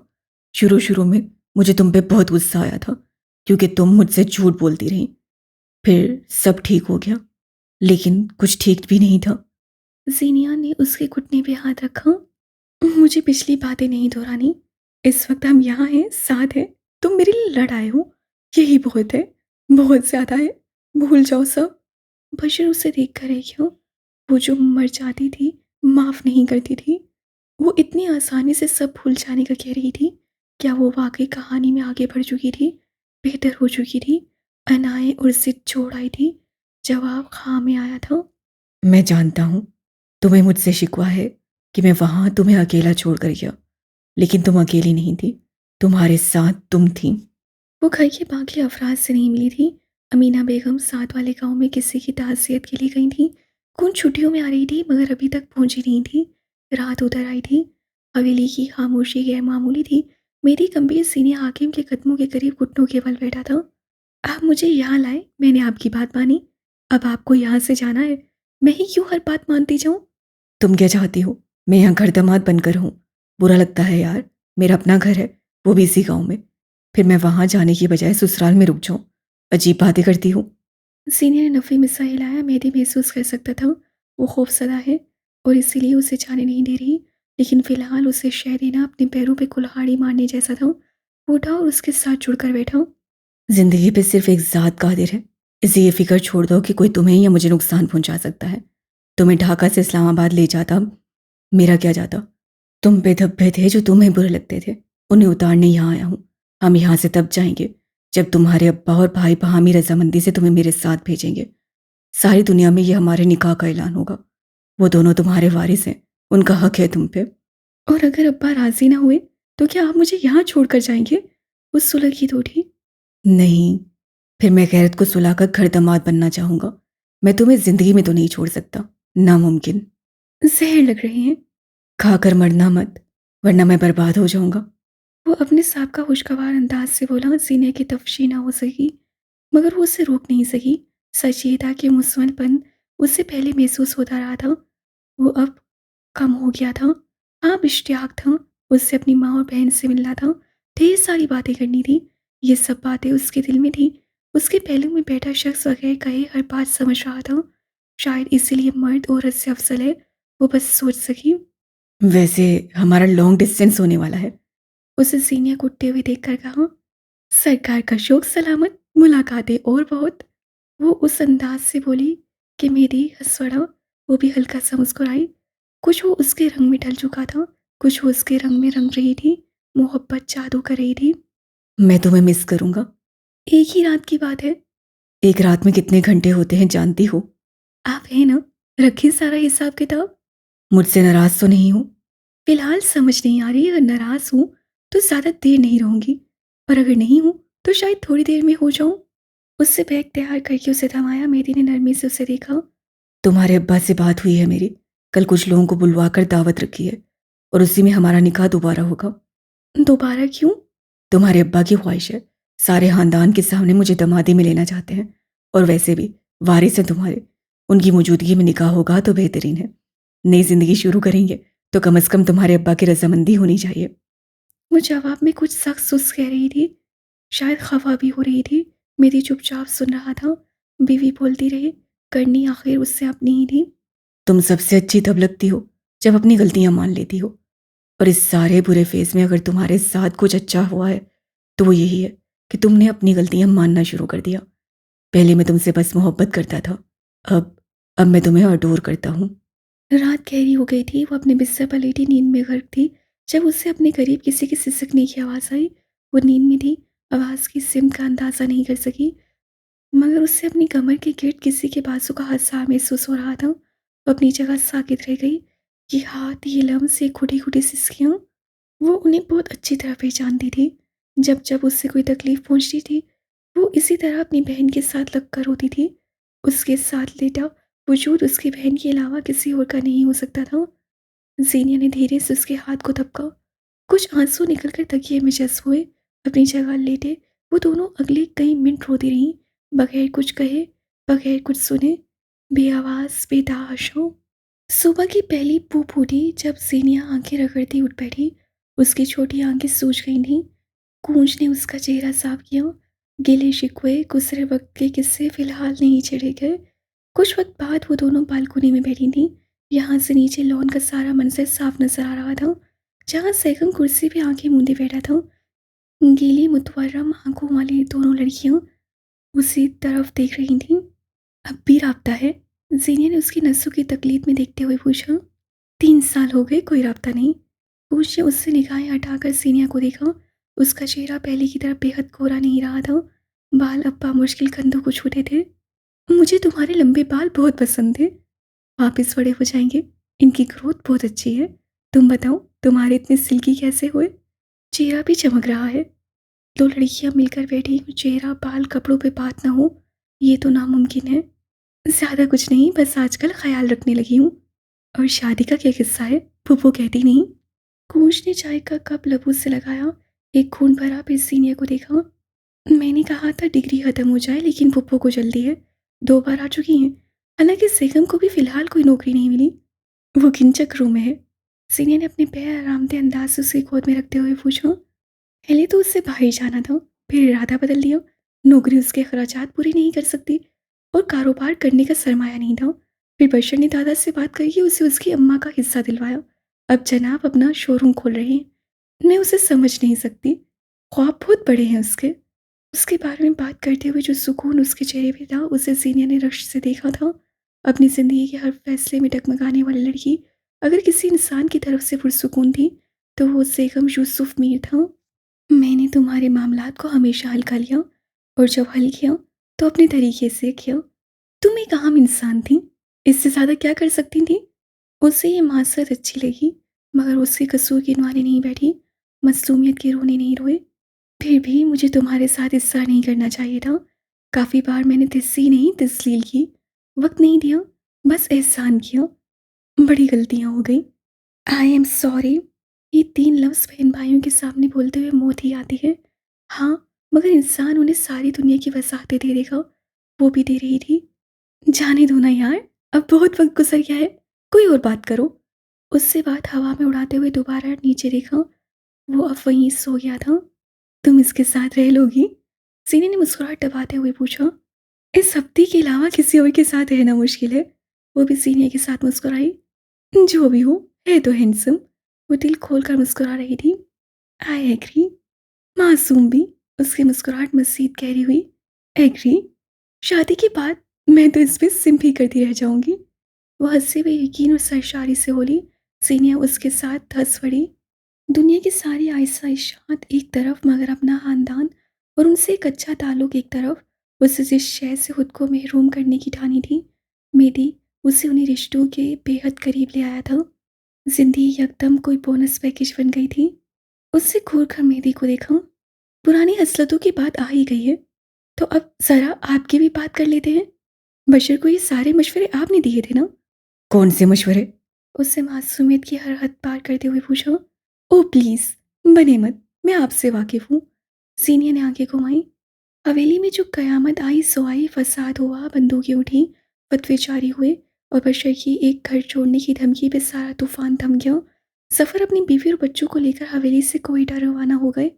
शुरू-शुरू में मुझे तुम पे बहुत गुस्सा आया था, क्योंकि तुम मुझसे झूठ बोलती रहीं। फिर सब ठीक हो गया, लेकिन कुछ ठीक भी नहीं था। जीनिया ने उसके घुटने पे हाथ रखा। मुझे पिछली बातें नहीं दोहरानी। इस वक्त हम यहाँ हैं, साथ हैं। तुम मेरे लिए लड़ आए हो, यही बहुत है, बहुत ज़्यादा है। भूल जाओ सब। बशर उसे देख कर रह गया। वो जो मर जाती थी, माफ़ नहीं करती थी, वो इतनी आसानी से सब भूल जाने का कह रही थी। क्या वो वाकई कहानी में आगे बढ़ चुकी थी, बेहतर हो चुकी थी? अनाए और जिद छोड़ आई थी। जवाब हाँ में आया था। मैं जानता हूँ, तुम्हें मुझसे शिकवा है कि मैं वहाँ तुम्हें अकेला छोड़ कर गया, लेकिन तुम अकेली नहीं थी, तुम्हारे साथ तुम थी। वो घर के बाकी अफराद से नहीं मिली थी। अमीना बेगम साथ वाले गांव में किसी की ताज़ियत के लिए गई थी। कौन छुट्टियों में आ रही थी मगर अभी तक पहुंची नहीं थी। रात उतर आई थी। हवेली की खामोशी गैर मामूली थी। मेरी गंभीर सीने हाकिम के कदमों के करीब घुटनों के बल बैठा था। आप मुझे यहाँ लाए, मैंने आपकी बात मानी। अब आपको यहाँ से जाना है। मैं ही क्यों हर बात मानती जाऊँ? तुम क्या चाहती हो? मैं यहाँ घर दामाद बनकर हूँ। बुरा लगता है यार, मेरा अपना घर है, वो भी इसी गाँव में। फिर मैं वहाँ जाने की बजाय ससुराल में रुक जाऊँ। अजीब बातें करती हूँ। सीनियर ने नफ़ी में सा हिलाया। मेरी महसूस कर सकता था वो खौफसदा है और इसीलिए उसे जाने नहीं दे रही। लेकिन फ़िलहाल उसे शह देना अपने पैरों पे कुल्हाड़ी मारने जैसा था। वो उठा और उसके साथ जुड़कर बैठा। ज़िंदगी पे सिर्फ एक ज़ात कादिर है। इसे ये फ़िक्र छोड़ दो कि कोई तुम्हें या मुझे नुकसान पहुँचा सकता है। तुम्हें ढाका से इस्लामाबाद ले जाता, मेरा क्या जाता? तुम पे धब्बे थे जो तुम्हें बुरे लगते थे, उन्हें उतारने यहाँ आया हूँ। हम यहाँ से तब जाएंगे जब तुम्हारे अब्बा और भाई बहामी रजामंदी से तुम्हें मेरे साथ भेजेंगे। सारी दुनिया में ये हमारे निकाह का ऐलान होगा। वो दोनों तुम्हारे वारिस हैं, उनका हक है तुम पे। और अगर अब्बा राज़ी ना हुए तो क्या आप मुझे यहाँ छोड़कर जाएंगे? वो सुलगी तो उठी। नहीं, फिर मैं गैरत को सुलाकर घर दामाद बनना चाहूँगा। मैं तुम्हें ज़िंदगी में तो नहीं छोड़ सकता, नामुमकिन। जहर लग रहे हैं। खाकर मरना मत, वरना मैं बर्बाद हो जाऊँगा। वो अपने साबका खुशगवार अंदाज से बोला। सीने की तफशी ना हो सकी मगर वो उसे रोक नहीं सकी। सच ये था कि मुस्वनपन उससे पहले महसूस होता रहा था, वो अब कम हो गया था। आप इश्तियाक था, उससे अपनी माँ और बहन से मिलना था, ढेर सारी बातें करनी थी। ये सब बातें उसके दिल में थी। उसके पहलू में बैठा शख्स वगैरह कहे हर बात समझ रहा था। शायद इसीलिए मर्द औरत से अफसल है। वो बस सोच सकी। वैसे हमारा लॉन्ग डिस्टेंस होने वाला है। उसे सीनिया को उठते हुए देखकर कहा, सरकार का शोक सलामत, मुलाकातें और बहुत। वो उस अंदाज से बोली कि मेरी हंसवड़ा। वो भी हल्का सा मुस्कुराई। कुछ वो उसके रंग में ढल चुका था, कुछ वो उसके रंग में रंग रही थी। मोहब्बत जादू कर रही थी। मैं तुम्हें मिस करूँगा। एक ही रात की बात है। एक रात में कितने घंटे होते हैं जानती हो? आप है ना, रखिए सारा हिसाब किताब। मुझसे नाराज़ तो नहीं हो? फिलहाल समझ नहीं आ रही, अगर नाराज हूँ तो ज़्यादा देर नहीं रहूँगी, और अगर नहीं हूँ तो शायद थोड़ी देर में हो जाऊँ। उससे बैग तैयार करके उसे थमाया। मेरी ने नरमी से उसे देखा। तुम्हारे अब्बा से बात हुई है मेरी, कल कुछ लोगों को बुलवा कर दावत रखी है और उसी में हमारा निकाह दोबारा होगा। दोबारा क्यों? तुम्हारे अब्बा की ख्वाहिश है, सारे खानदान के सामने मुझे दमादी में लेना चाहते हैं, और वैसे भी वारिस हैं तुम्हारे, उनकी मौजूदगी में निकाह होगा तो बेहतरीन है। नई जिंदगी शुरू करेंगे तो कम से कम तुम्हारे अब्बा की रजामंदी होनी चाहिए। वो जवाब में कुछ सख्त सुस्त कह रही थी, शायद खफा भी हो रही थी। मेरी चुपचाप सुन रहा था। बीवी बोलती रही, करनी आखिर उससे अपनी ही थी। तुम सबसे अच्छी तब लगती हो जब अपनी गलतियां मान लेती हो, और इस सारे बुरे फेज में अगर तुम्हारे साथ कुछ अच्छा हुआ है तो वो यही है कि तुमने अपनी गलतियां मानना शुरू कर दिया। पहले मैं तुमसे बस मोहब्बत करता था, अब मैं तुम्हें अडोर करता हूँ। रात गहरी हो गई थी। वो अपने बिस्तर पर लेटी नींद में गर्क थी जब उससे अपने करीब किसी की सिसकने की आवाज़ आई। वो नींद में थी, आवाज़ की सिमत का अंदाज़ा नहीं कर सकी, मगर उससे अपनी कमर के गिर्द किसी के बाजू का हादसा महसूस हो रहा था। वो अपनी जगह साकित रह गई। ये हाथ, ये लम्स, ये खुटी खुटी सिसकियाँ, वो उन्हें बहुत अच्छी तरह पहचानती थी। जब जब उससे कोई तकलीफ पहुंचती थी, वो इसी तरह अपनी बहन के साथ लगकर रोती थी। उसके साथ लेटा वजूद उसकी बहन के अलावा किसी और का नहीं हो सकता था। ज़ेनिया ने धीरे से उसके हाथ को थपका। कुछ आंसू निकलकर तकिए में जज़्ब हुए। अपनी जगह लेटे वो दोनों अगले कई मिनट रोती रहीं, बगैर कुछ कहे, बगैर कुछ सुने, बेआवाज़, बेतहाशा। सुबह की पहली बू फूटी जब ज़ेनिया आंखें रगड़ती उठ बैठी। उसकी छोटी आंखें सूज गई थीं। गूंज ने उसका चेहरा साफ किया। गिले शिकवे, गुजरे वक्त के किस्से फिलहाल नहीं छेड़े गए। कुछ वक्त बाद वो दोनों बालकनी में बैठी थीं। यहाँ से नीचे लॉन का सारा मंजर साफ नजर आ रहा था, जहाँ सैगम कुर्सी पे आंखें मूंदे बैठा था। गीली मुतवर्रम आंखों वाली दोनों लड़कियां उसी तरफ देख रही थीं। अब भी राब्ता है? जीनिया ने उसकी नसों की तकलीफ में देखते हुए पूछा। 3 साल हो गए, कोई राब्ता नहीं। पूछ ने उससे निगाहें हटाकर सीनिया को देखा। उसका चेहरा पहले की तरह बेहद कोरा नहीं रहा था। बाल अब मुश्किल कंधों को छूते थे। मुझे तुम्हारे लंबे बाल बहुत पसंद थे, वापस बड़े हो जाएंगे। इनकी ग्रोथ बहुत अच्छी है। तुम बताओ, तुम्हारे इतने सिल्की कैसे हुए? चेहरा भी चमक रहा है। दो लड़कियां मिलकर बैठी, चेहरा बाल कपड़ों पे बात ना हो, ये तो नामुमकिन है। ज़्यादा कुछ नहीं, बस आजकल ख्याल रखने लगी हूँ। और शादी का क्या किस्सा है? फूफू कहती नहीं? कूंज ने चाय का कप लबों से लगाया, एक खून भरा, फिर सीनियर को देखा। मैंने कहा था डिग्री खत्म हो जाए, लेकिन फूफू को जल्दी है। 2 बार आ चुकी हैं। हालांकि सेगम को भी फिलहाल कोई नौकरी नहीं मिली। वो किन चक्रों में है? सीनियर ने अपने पैर आरामदह अंदाज से उसकी गोद में रखते हुए पूछा। पहले तो उससे बाहर जाना था, फिर इरादा बदल दिया। नौकरी उसके खर्चात पूरी नहीं कर सकती, और कारोबार करने का सरमाया नहीं था। फिर बशर ने दादा से बात करके उसे उसकी अम्मा का हिस्सा दिलवाया। अब जनाब अपना शोरूम खोल रहे हैं। मैं उसे समझ नहीं सकती। ख्वाब बहुत बड़े हैं उसके। उसके बारे में बात करते हुए जो सुकून उसके चेहरे पे था, उसे सीनिया ने रश्क से देखा था। अपनी ज़िंदगी के हर फैसले में डगमगाने वाली लड़की अगर किसी इंसान की तरफ से पुरसुकून थी, तो वो सेगम यूसुफ मीर था। मैंने तुम्हारे मामलात को हमेशा हल्का लिया, और जब हल किया तो अपने तरीके से किया। तुम एक आम इंसान थी, इससे ज़्यादा क्या कर सकती थी? उसे ये मासरत अच्छी लगी, मगर उसके कसूर गिनवाने नहीं बैठी, मसलूमियत के रोने नहीं रोए। फिर भी मुझे तुम्हारे साथ इसरा नहीं करना चाहिए था। काफ़ी बार मैंने तिस्सी नहीं तस्लील की, वक्त नहीं दिया, बस एहसान किया। बड़ी गलतियाँ हो गई। I am sorry. ये 3 लफ्ज़ बहन भाइयों के सामने बोलते हुए मौत ही आती है। हाँ, मगर इंसान उन्हें सारी दुनिया की वसाहतें दे देगा। वो भी दे रही थी। जाने दो ना यार, अब बहुत वक्त गुजर गया है, कोई और बात करो। उससे बात हवा में उड़ाते हुए दोबारा नीचे देखा। वो अब वहीं सो गया था। तुम इसके साथ रह लोगी? सीने ने मुस्कुराहट दबाते हुए पूछा। इस हफ्ते के अलावा किसी और के साथ रहना मुश्किल है। वो भी सीनियर के साथ मुस्कुराई। जो भी हो, है तो हैंडसम। वो दिल खोलकर मुस्कुरा रही थी। I agree. मासूम भी। उसकी मुस्कुराहट मज़ीद गहरी हुई। एग्री। शादी के बाद मैं तो इस पे सिम्प ही करती रह जाऊंगी। वह हंसे हुए यकीन और सरशारी से बोली। सीनिया उसके साथ धंस पड़ी। दुनिया की सारी आयशात एक तरफ, मगर अपना खानदान और उनसे एक अच्छा ताल्लुक एक तरफ। उसे जिस शय से खुद को महरूम करने की ठानी थी, मेरी, उसे उन्हीं रिश्तों के बेहद करीब ले आया था। जिंदगी यकदम कोई बोनस पैकेज बन गई थी। उससे घूर कर मेहदी को देखा। पुरानी हसरतों की बात आ ही गई है, तो अब ज़रा आपकी भी बात कर लेते हैं। बशर को ये सारे मशवरे आपने दिए थे ना? कौन से मशवरे? उससे मासूमियत की हर हद पार करते हुए पूछा। ओ प्लीज़, बने मत, मैं आपसे वाकिफ़ हूँ। सीनियर ने आंखें घुमाई। हवेली में जो कयामत आई सो आई, फसाद हुआ, बंदूकें उठी, फतवे जारी हुए और बशर की एक घर छोड़ने की धमकी पे सारा तूफान थम गया। सफ़र अपनी बीवी और बच्चों को लेकर हवेली से कोयटा रवाना हो गए।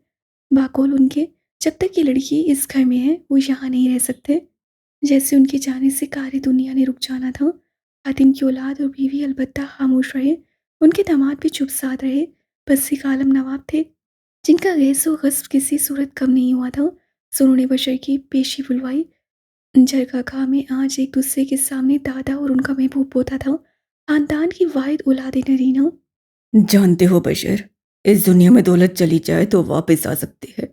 बाकौल उनके, जब तक ये लड़की इस घर में है वो यहाँ नहीं रह सकते। जैसे उनके जाने से सारी दुनिया ने रुक जाना था। हातिम की औलाद और बीवी अलबत्ता खामोश रहे। उनके दामाद भी चुप साध रहे। बस एक आलम नवाब थे जिनका गैस व गस्ब किसी सूरत कम नहीं हुआ था। सो उन्होंने बशर की पेशी बुलवाई। जरगाह में आज एक दूसरे के सामने दादा और उनका महबूब पोता था, खानदान की वाहिद औलाद नरीना। जानते हो बशर, इस दुनिया में दौलत चली जाए तो वापस आ सकती है,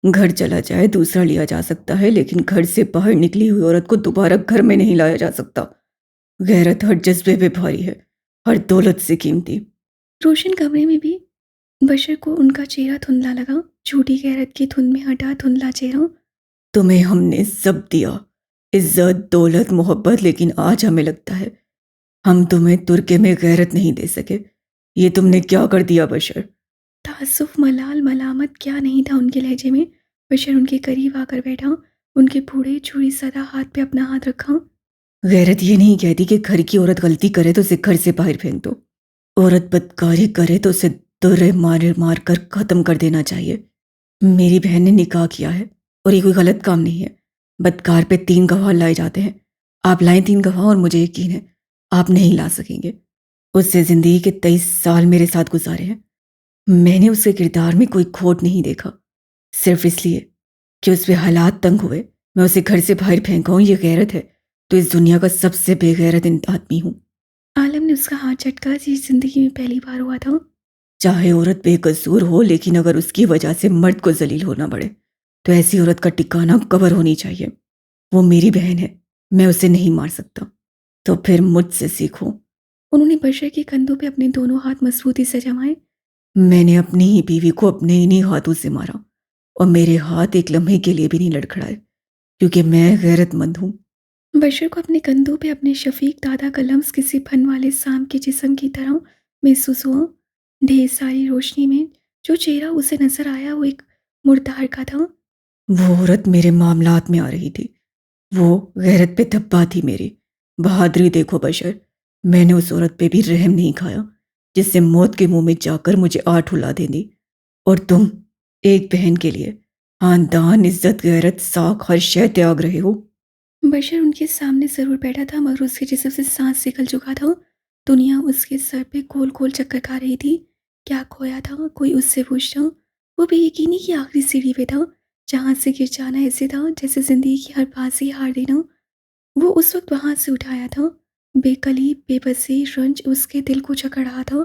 घर चला जाए दूसरा लिया जा सकता है, लेकिन घर से बाहर निकली हुई औरत को दोबारा घर में नहीं लाया जा सकता। गैरत हर जज्बे पे भारी है, हर दौलत से कीमती। रोशन कमरे में भी बशर को उनका चेहरा धुंधला लगा। झूठी गैरत की धुंध में हटा धुंधला चेहरा। तुम्हें हमने सब दिया, इज्जत, दौलत, मोहब्बत, लेकिन आज हमें लगता है हम तुम्हें तुर्के में गैरत नहीं दे सके। ये तुमने क्या कर दिया बशर? तासुफ, मलाल, मलामत क्या नहीं था उनके लहजे में। बशर उनके करीब आकर बैठा। उनके बूढ़े छुरी सदा हाथ पे अपना हाथ रखा। गैरत ये नहीं कहती कि घर की औरत गलती करे तो उसे घर से बाहर फेंक दो। औरत बदकारी करे तो उसे तुर्रे मार मार कर खत्म कर देना चाहिए। मेरी बहन ने निकाह किया है और ये कोई गलत काम नहीं है। बदकार पे 3 गवाह लाए जाते हैं। आप लाएं 3 गवाह और मुझे यकीन है आप नहीं ला सकेंगे। उससे जिंदगी के 23 साल मेरे साथ गुजारे हैं। मैंने उसके किरदार में कोई खोट नहीं देखा। सिर्फ इसलिए कि उस पे हालात तंग हुए मैं उसे घर से बाहर फेंका हूं। ये गैरत है तो इस दुनिया का सबसे बेगैरत आदमी हूं। आलम ने उसका हाथ झटका जिस जिंदगी में पहली बार हुआ था। चाहे औरत बेकसूर हो, लेकिन अगर उसकी वजह से मर्द को जलील होना पड़े तो ऐसी औरत का ठिकाना कब्र होनी चाहिए। वो मेरी बहन है, मैं उसे नहीं मार सकता। तो फिर मुझसे सीखो। उन्होंने बशर के कंधों पे अपने दोनों हाथ मजबूती से जमाए। मैंने अपनी ही बीवी को अपने इन्हीं हाथों से मारा और मेरे हाथ एक लम्हे के लिए भी नहीं लड़खड़ाए, क्योंकि मैं गैरतमंद हूं। बशर को अपने कंधों पे अपने शफीक दादा का लम्स किसी फन वाले सांप के जिस्म की तरह महसूस हुआ। ढेर सारी रोशनी में जो चेहरा उसे नजर आया वो एक मुर्दार का था। वो औरत मेरे मामलात में आ रही थी। वो गैरत पे धब्बा थी मेरी। बहादुरी देखो बशर, मैंने उस औरत पे भी रहम नहीं खाया जिससे मौत के मुंह में जाकर मुझे आठ उला दे दी। और तुम एक बहन के लिए खानदान, इज्जत, गैरत, साख, हर शय त्याग रहे हो। बशर उनके सामने जरूर बैठा था मगर उसके जिस्म से सांस निकल चुका था। दुनिया उसके सर पे गोल गोल चक्कर खा रही थी। क्या खोया था, कोई उससे पूछता। वो बेयकीनी की आखिरी सीढ़ी पे था जहां से गिर जाना ऐसे था जैसे जिंदगी की हर बाजी हार देना। वो उस वक्त वहां से उठाया था। बेकली, बेबसी, रंज उसके दिल को जकड़ रहा था।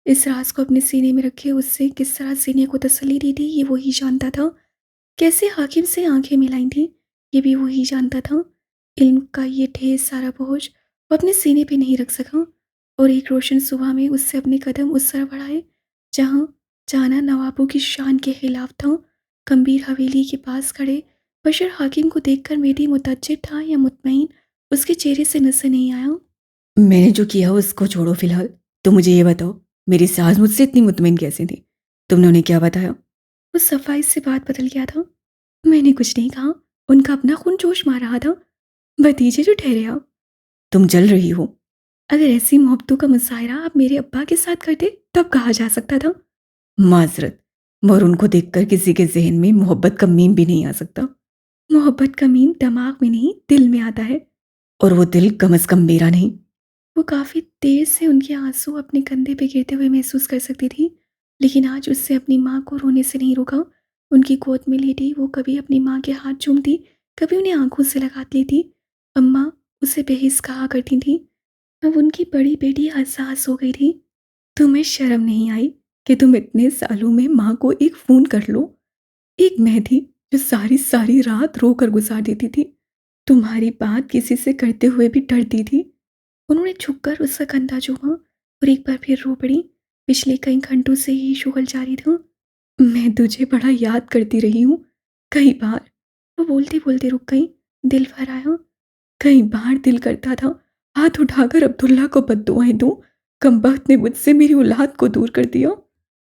इस राज को अपने सीने में रखे उससे किस तरह सीने को तसल्ली दी थी ये वो ही जानता था। कैसे हाकिम से आंखें मिलाई थी ये भी वो ही जानता था। इल्म का ये ढेर सारा बोझ वो अपने सीने पे नहीं रख सका और एक रोशन सुबह में उससे अपने कदम उस तरफ बढ़ाए जहाँ जाना नवाबों की शान के खिलाफ था। गंभीर हवेली के पास खड़े बशर हाकिम को देखकर मेरी मुतज्जिब था या मुतमईन उसके चेहरे से नजर नहीं आया। मैंने जो किया उसको छोड़ो फिलहाल। तो मुझे ये बताओ, मेरी सास मुझसे इतनी मुतमिन कैसे थी? तुमने उन्हें क्या बताया? वो सफाई से बात बदल गया था। मैंने कुछ नहीं कहा। उनका अपना खून जोश मार रहा था। भतीजे जो ठहरे आप। तुम जल रही हो। अगर ऐसी मोहब्बतों का मुजाहरा आप मेरे अब्बा के साथ करते तब कहा जा सकता था। माजरत, मगर उनको देखकर किसी के जहन में मोहब्बत का मीम भी नहीं आ सकता। मोहब्बत का मीन दिमाग में नहीं दिल में आता है। और वो दिल कम अज कम मेरा नहीं। वो काफ़ी देर से उनके आंसू अपने कंधे पे गिरते हुए महसूस कर सकती थी, लेकिन आज उससे अपनी माँ को रोने से नहीं रोका। उनकी गोद में लेटी वो कभी अपनी माँ के हाथ चूमती, कभी उन्हें आंखों से लगा लेती। अम्मा उसे बेहिस कहा करती थी। अब उनकी बड़ी बेटी हसास हो गई थी। तुम्हें शर्म नहीं आई कि तुम इतने सालों में माँ को एक फ़ोन कर लो? एक मैं थी जो सारी सारी रात रो कर गुजार देती थी, तुम्हारी बात किसी से करते हुए भी डरती थी। उन्होंने झुककर उसका कंधा चूमा और एक बार फिर रो पड़ी। पिछले कई घंटों से ही शुगल जारी था। मैं तुझे बड़ा याद करती रही हूँ। कई बार वो बोलते-बोलते रुक गई। दिल भर आया। कई बार दिल करता था हाथ उठाकर अब्दुल्ला को बद्दुआएँ दूँ। कमबख्त ने मुझसे मेरी औलाद को दूर कर दिया।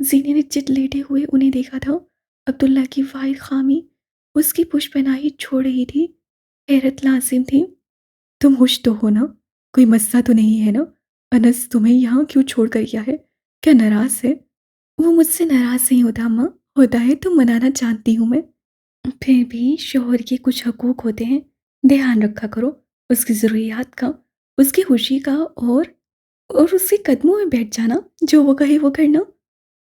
ज़ीने ने चित लेटे हुए उन्हें देखा था। अब्दुल्ला की वाहिद ख़ामी उसकी पुश्तपनाही छोड़ रही थी। हैरत लाज़िम थी। तुम होश तो हो ना? कोई मसला तो नहीं है ना? अनस तुम्हें यहाँ क्यों छोड़ कर गया है? क्या नाराज़ है? वो मुझसे नाराज़ नहीं होता अम्मा। होता है तो मनाना जानती हूँ मैं। फिर भी शौहर के कुछ हकूक़ होते हैं। ध्यान रखा करो उसकी ज़रूरियात का, उसकी खुशी का और उसके कदमों में बैठ जाना। जो वो कहे वो करना।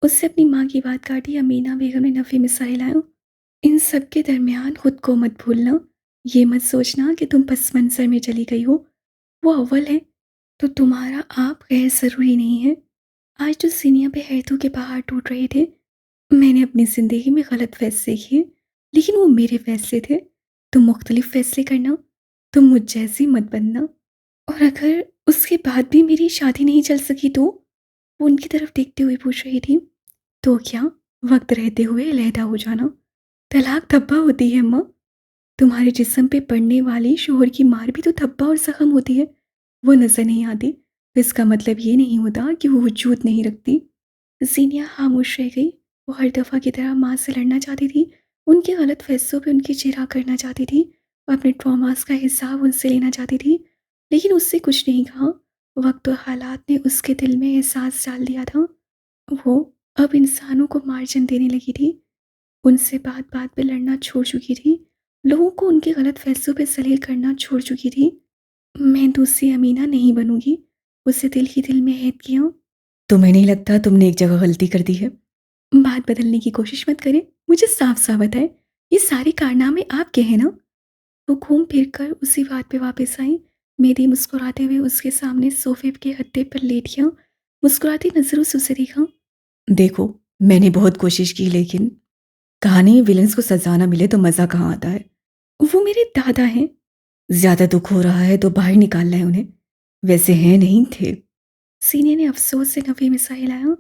उससे अपनी माँ की बात काटी। अमीना बेगम ने नफ़ी में साहिलाया। इन सब के दरमियान खुद को मत भूलना। ये मत सोचना कि तुम पस मंज़र में चली गई हो। वो अव्वल है तो तुम्हारा आप गैर ज़रूरी नहीं है। आज जो सीनिया पे हैरतों के पहाड़ टूट रहे थे, मैंने अपनी ज़िंदगी में गलत फ़ैसले किए, लेकिन वो मेरे फ़ैसले थे। तुम मुख्तलिफ़ फ़ैसले करना, तुम मुझ जैसी मत बनना। और अगर उसके बाद भी मेरी शादी नहीं चल सकी तो? वो उनकी तरफ देखते हुए पूछ रही थी। तो क्या? वक़्त रहते हुए अलहदा हो जाना। तलाक धब्बा होती है अम्मा। तुम्हारे जिस्म पे पड़ने वाली शोहर की मार भी तो धब्बा और ज़ख्म होती है। वो नज़र नहीं आती तो इसका मतलब ये नहीं होता कि वो वजूद नहीं रखती। ज़ीनिया खामोश रह गई। वो हर दफ़ा की तरह माँ से लड़ना चाहती थी। उनके गलत फ़ैसलों पे उनकी चिरा करना चाहती थी। वो अपने ट्रॉमास का हिसाब उनसे लेना चाहती थी। लेकिन उससे कुछ नहीं कहा। वक्त और हालात ने उसके दिल में एहसास डाल दिया था। वो अब इंसानों को मार्जिन देने लगी थी। उनसे बात-बात पे लड़ना छोड़ चुकी थी। लोगों को उनके गलत फ़ैसलों पे ज़लील करना छोड़ चुकी थी। मैं दूसरी अमीना नहीं बनूँगी। उससे दिल ही दिल में ऐद किया। तुम्हें नहीं लगता तुमने एक जगह गलती कर दी है? बात बदलने की कोशिश मत करें। मुझे साफ-साफ बताएँ, ये सारे कारनामे आपके हैं ना? वो घूम फिर कर उसी बात पे वापस आई। मेहदी मुस्कुराते हुए उसके सामने सोफ़े के गद्दे पर लेट गया। मुस्कुराती नज़रों से उसे देखा। देखो, मैंने बहुत कोशिश की लेकिन कहानी में विलेंस को सज़ा ना मिले तो मज़ा कहाँ आता है? वो मेरे दादा हैं। ज़्यादा दुख हो रहा है तो बाहर निकालना है उन्हें। वैसे हैं नहीं थे। सीने ने अफ़सोस से नफ़े में साह हिलाया।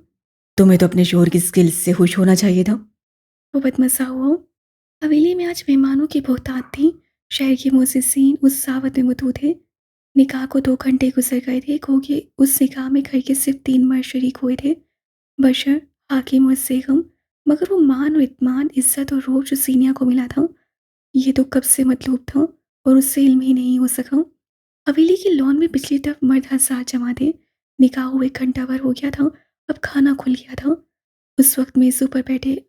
तुम्हें तो अपने शोहर की स्किल्स से खुश होना चाहिए था। वो बदमज़ा हुआ। हवेली में आज मेहमानों की बहुतात थी। शहर के मोअज़्ज़िज़ीन उस सावत में मदऊ थे। निकाह को 2 घंटे गुज़र गए थे क्योंकि उस निकाह में घर के सिर्फ़ 3 मर्द शरीक हुए थे। बशर, हाकिम और सेगम। मगर वो मान और इत्मीनान, इज़्ज़त और रूब जो सीनिया को मिला था, ये तो कब से मतलूब था और उससे इल्म ही नहीं हो सका। हवेली की लॉन में पिछली तरफ मर्द हज़ार जमा थे। निकाह हुए घंटा भर हो गया था। अब खाना खुल गया था। उस वक़्त मेज़ों पर बैठे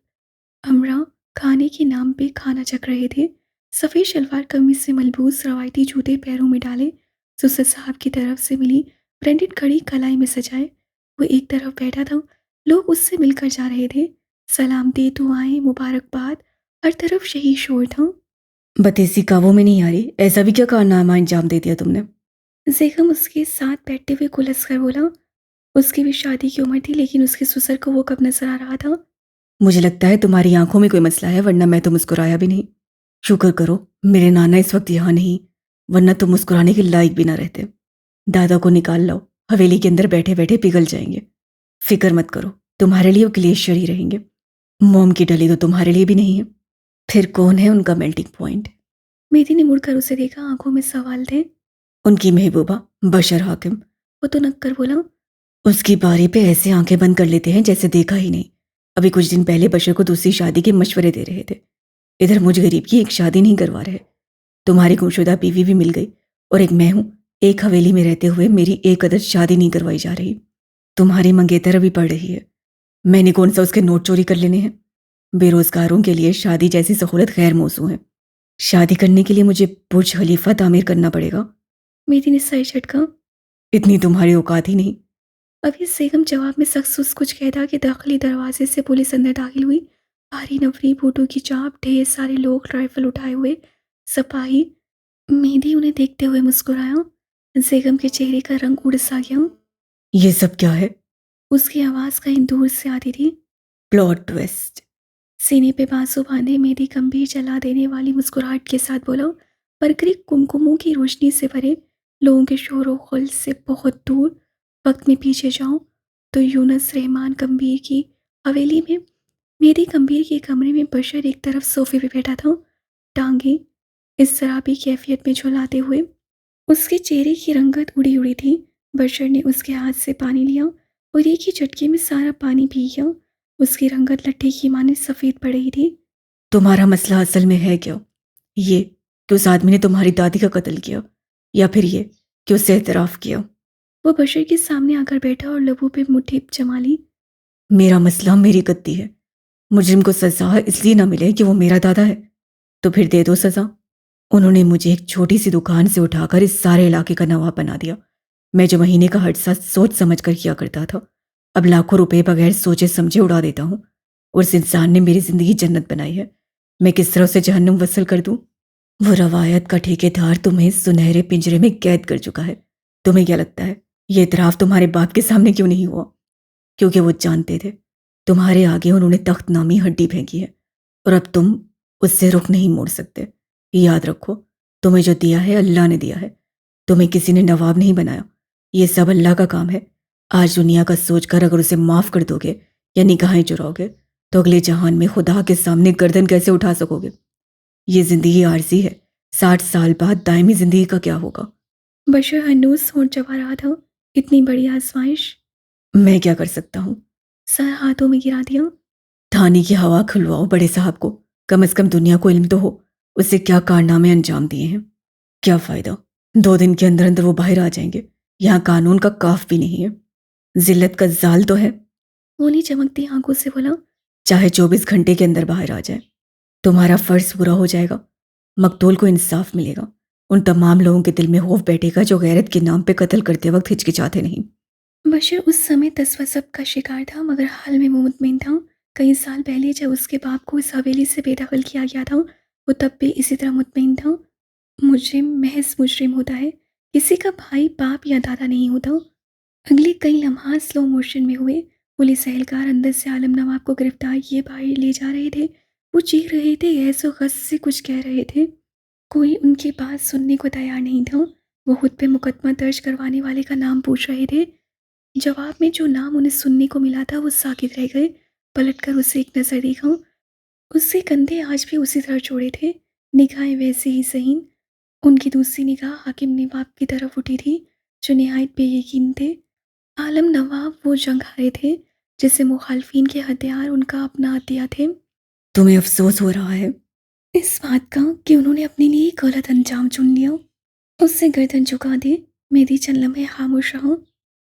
अमरा खाने के नाम पे खाना चख रहे थे। सफ़ेद शलवार कमीज़ से मलबूस रवायती जूते पैरों में डाले, सुसर साहब की तरफ से मिली ब्रांडेड घड़ी कलाई में सजाए। वो एक तरफ बैठा था। लोग उससे मिलकर जा रहे थे। सलाम दे, दुआएं, मुबारकबाद। हर तरफ यही शोर था। बतेसी काबू में नहीं आ रही। ऐसा भी क्या कारनामा अंजाम दे दिया तुमने? ज़ेगम उसके साथ बैठते हुए खुलस कर बोला। उसकी भी शादी की उम्र थी लेकिन उसके ससुर को वो कब नजर आ रहा था। मुझे लगता है तुम्हारी आंखों में कोई मसला है वरना मैं तो मुस्कुराया भी नहीं। शुक्र करो मेरे नाना इस वक्त यहाँ नहीं, वरना तुम मुस्कुराने के लायक भी ना रहते। दादा को निकाल लाओ, हवेली के अंदर बैठे बैठे पिघल जाएंगे। फिक्र मत करो, तुम्हारे लिए वो ग्लेशियर ही रहेंगे। मोम की डली तो तुम्हारे लिए भी नहीं है। फिर कौन है उनका मेल्टिंग पॉइंट? मेरी ने मुड़कर उसे देखा। आंखों में सवाल थे। उनकी महबूबा, बशर हाकिम। वो तो नक्कर बोला। उसकी बारी पे ऐसे आंखें बंद कर लेते हैं जैसे देखा ही नहीं। अभी कुछ दिन पहले बशर को दूसरी शादी के मशवरे दे रहे थे। इधर मुझ गरीब की एक शादी नहीं करवा रहे। तुम्हारी गुमशुदा बीवी भी मिल गई और एक मैं हूं। एक हवेली में रहते हुए मेरी एक अदद शादी नहीं करवाई जा रही। तुम्हारी मंगेतर अभी पड़ रही है। मैंने कौन सा उसके नोट चोरी कर लेने हैं? बेरोजगारों के लिए शादी जैसी सहूलत गैर मौसू है। शादी करने के लिए मुझे बुर्ज खलीफा तामीर करना पड़ेगा। मेरी ने सर झटका। इतनी तुम्हारी औकात ही नहीं। अभी सेगम जवाब में सख्स कुछ कहता कि दाखिली दरवाजे से पुलिस अंदर दाखिल हुई। भारी नफरी, बूटों की चाप, ढेर सारे लोग, राइफल उठाए हुए सिपाही। मेहदी उन्हें देखते हुए मुस्कुराया। सेगम के चेहरे का रंग उड़ सा गया। ये सब क्या है? उसकी आवाज़ कहीं दूर से आती थी। Plot twist. सीने पे बांसुं बांधे मेहदी गंभीर जला देने वाली मुस्कुराहट के साथ बोला। परकरी कुमकुमों की रोशनी से भरे लोगों के शोर और गुल से बहुत दूर वक्त में पीछे जाऊं तो यूनुस रहमान गंभीर की हवेली में मेरी गंभीर के कमरे में बशर एक तरफ सोफे पे बैठा था, टांगे इस शराबी कैफियत में झुलाते हुए। उसके चेहरे की रंगत उड़ी उड़ी थी। बशर ने उसके हाथ से पानी लिया और एक ही झटके में सारा पानी पी गया। उसकी रंगत लट्ठे की माने सफ़ेद पड़ रही थी। तुम्हारा मसला असल में है क्या? ये कि उस आदमी ने तुम्हारी दादी का कत्ल किया, या फिर ये कि उससे एतराफ़ किया? वो बशर के सामने आकर बैठा और लबों पे मुट्ठी जमा ली। मेरा मसला मेरी गद्दी है। मुजरिम को सज़ा इसलिए ना मिले कि वो मेरा दादा है, तो फिर दे दो सज़ा। उन्होंने मुझे एक छोटी सी दुकान से उठाकर इस सारे इलाके का नवाब बना दिया। मैं जो महीने का हर्जा सोच समझ कर किया करता था, अब लाखों रुपए बगैर सोचे समझे उड़ा देता हूँ। उस इंसान ने मेरी ज़िंदगी जन्नत बनाई है, मैं किस तरह से जहन्नुम वसल कर दूँ? वो रवायत का ठेकेदार तुम्हें सुनहरे पिंजरे में कैद कर चुका है। तुम्हें क्या लगता है ये इतराफ़ तुम्हारे बाप के सामने क्यों नहीं हुआ? क्योंकि वो जानते थे तुम्हारे आगे उन्होंने तख्त नामी हड्डी फेंकी है, और अब तुम उससे रुख नहीं मोड़ सकते। याद रखो, तुम्हें जो दिया है अल्लाह ने दिया है, तुम्हें किसी ने नवाब नहीं बनाया। ये सब अल्लाह का काम है। आज दुनिया का सोचकर अगर उसे माफ़ कर दोगे या निगाहें चुराओगे, तो अगले जहान में खुदा के सामने गर्दन कैसे उठा सकोगे? ये ज़िंदगी आरजी है, 60 साल बाद दायमी ज़िंदगी का क्या होगा? बशर हनूज सोच चबा रहा था। इतनी बड़ी आजमाइश। मैं क्या कर सकता हूँ? सर हाथों में गिरा दिया। थाने की हवा खुलवाओ बड़े साहब को, कम से कम दुनिया को इल्म तो हो उससे क्या कारनामे अंजाम दिए हैं। क्या फ़ायदा, 2 दिन के अंदर अंदर वो बाहर आ जाएंगे। यहाँ कानून का काफ भी नहीं है, जिल्लत का जाल तो है। वो ने चमकती आंखों से बोला। चाहे 24 घंटे के अंदर बाहर आ जाए, तुम्हारा फ़र्ज पूरा हो जाएगा। मकतूल को इंसाफ मिलेगा। उन तमाम लोगों के दिल में खौफ बैठेगा जो गैरत के नाम पे कत्ल करते वक्त हिचकिचाते नहीं। बशर उस समय तसव्वुब का शिकार था, मगर हाल में वो मुतमिन था। कई साल पहले जब उसके बाप को इस हवेली से बेदखल किया गया था, वो तब भी इसी तरह मुतमिन था। मुजरिम महज मुजरिम होता है, किसी का भाई बाप या दादा नहीं होता। अगले कई लम्हा स्लो मोशन में हुए। पुलिस एहलकार अंदर से आलम नवाब को गिरफ्तार किए बाहर ले जा रहे थे। वो चीख रहे थे, गैस गस से कुछ कह रहे थे। कोई उनकी बात सुनने को तैयार नहीं था। वो खुद पे मुकदमा दर्ज करवाने वाले का नाम पूछ रहे थे। जवाब में जो नाम उन्हें सुनने को मिला था वो साकित रह गए। पलटकर उसे एक नज़र देखा। उसके कंधे आज भी उसी तरह जोड़े थे, निगाहें वैसे ही सहीन। उनकी दूसरी निगाह हाकिम नवाब की तरफ उठी थी, जो निहायत बेयकीन थे। आलम नवाब वो जंग हारे थे जिसे मुखालफिन के हथियार उनका अपना हथियार थे। तुम्हें अफसोस हो रहा है? इस बात का कि उन्होंने अपने लिए एक गलत अंजाम चुन लिया। उससे गर्दन झुका दे। मेरी चंद लम्हे खामोश रहा।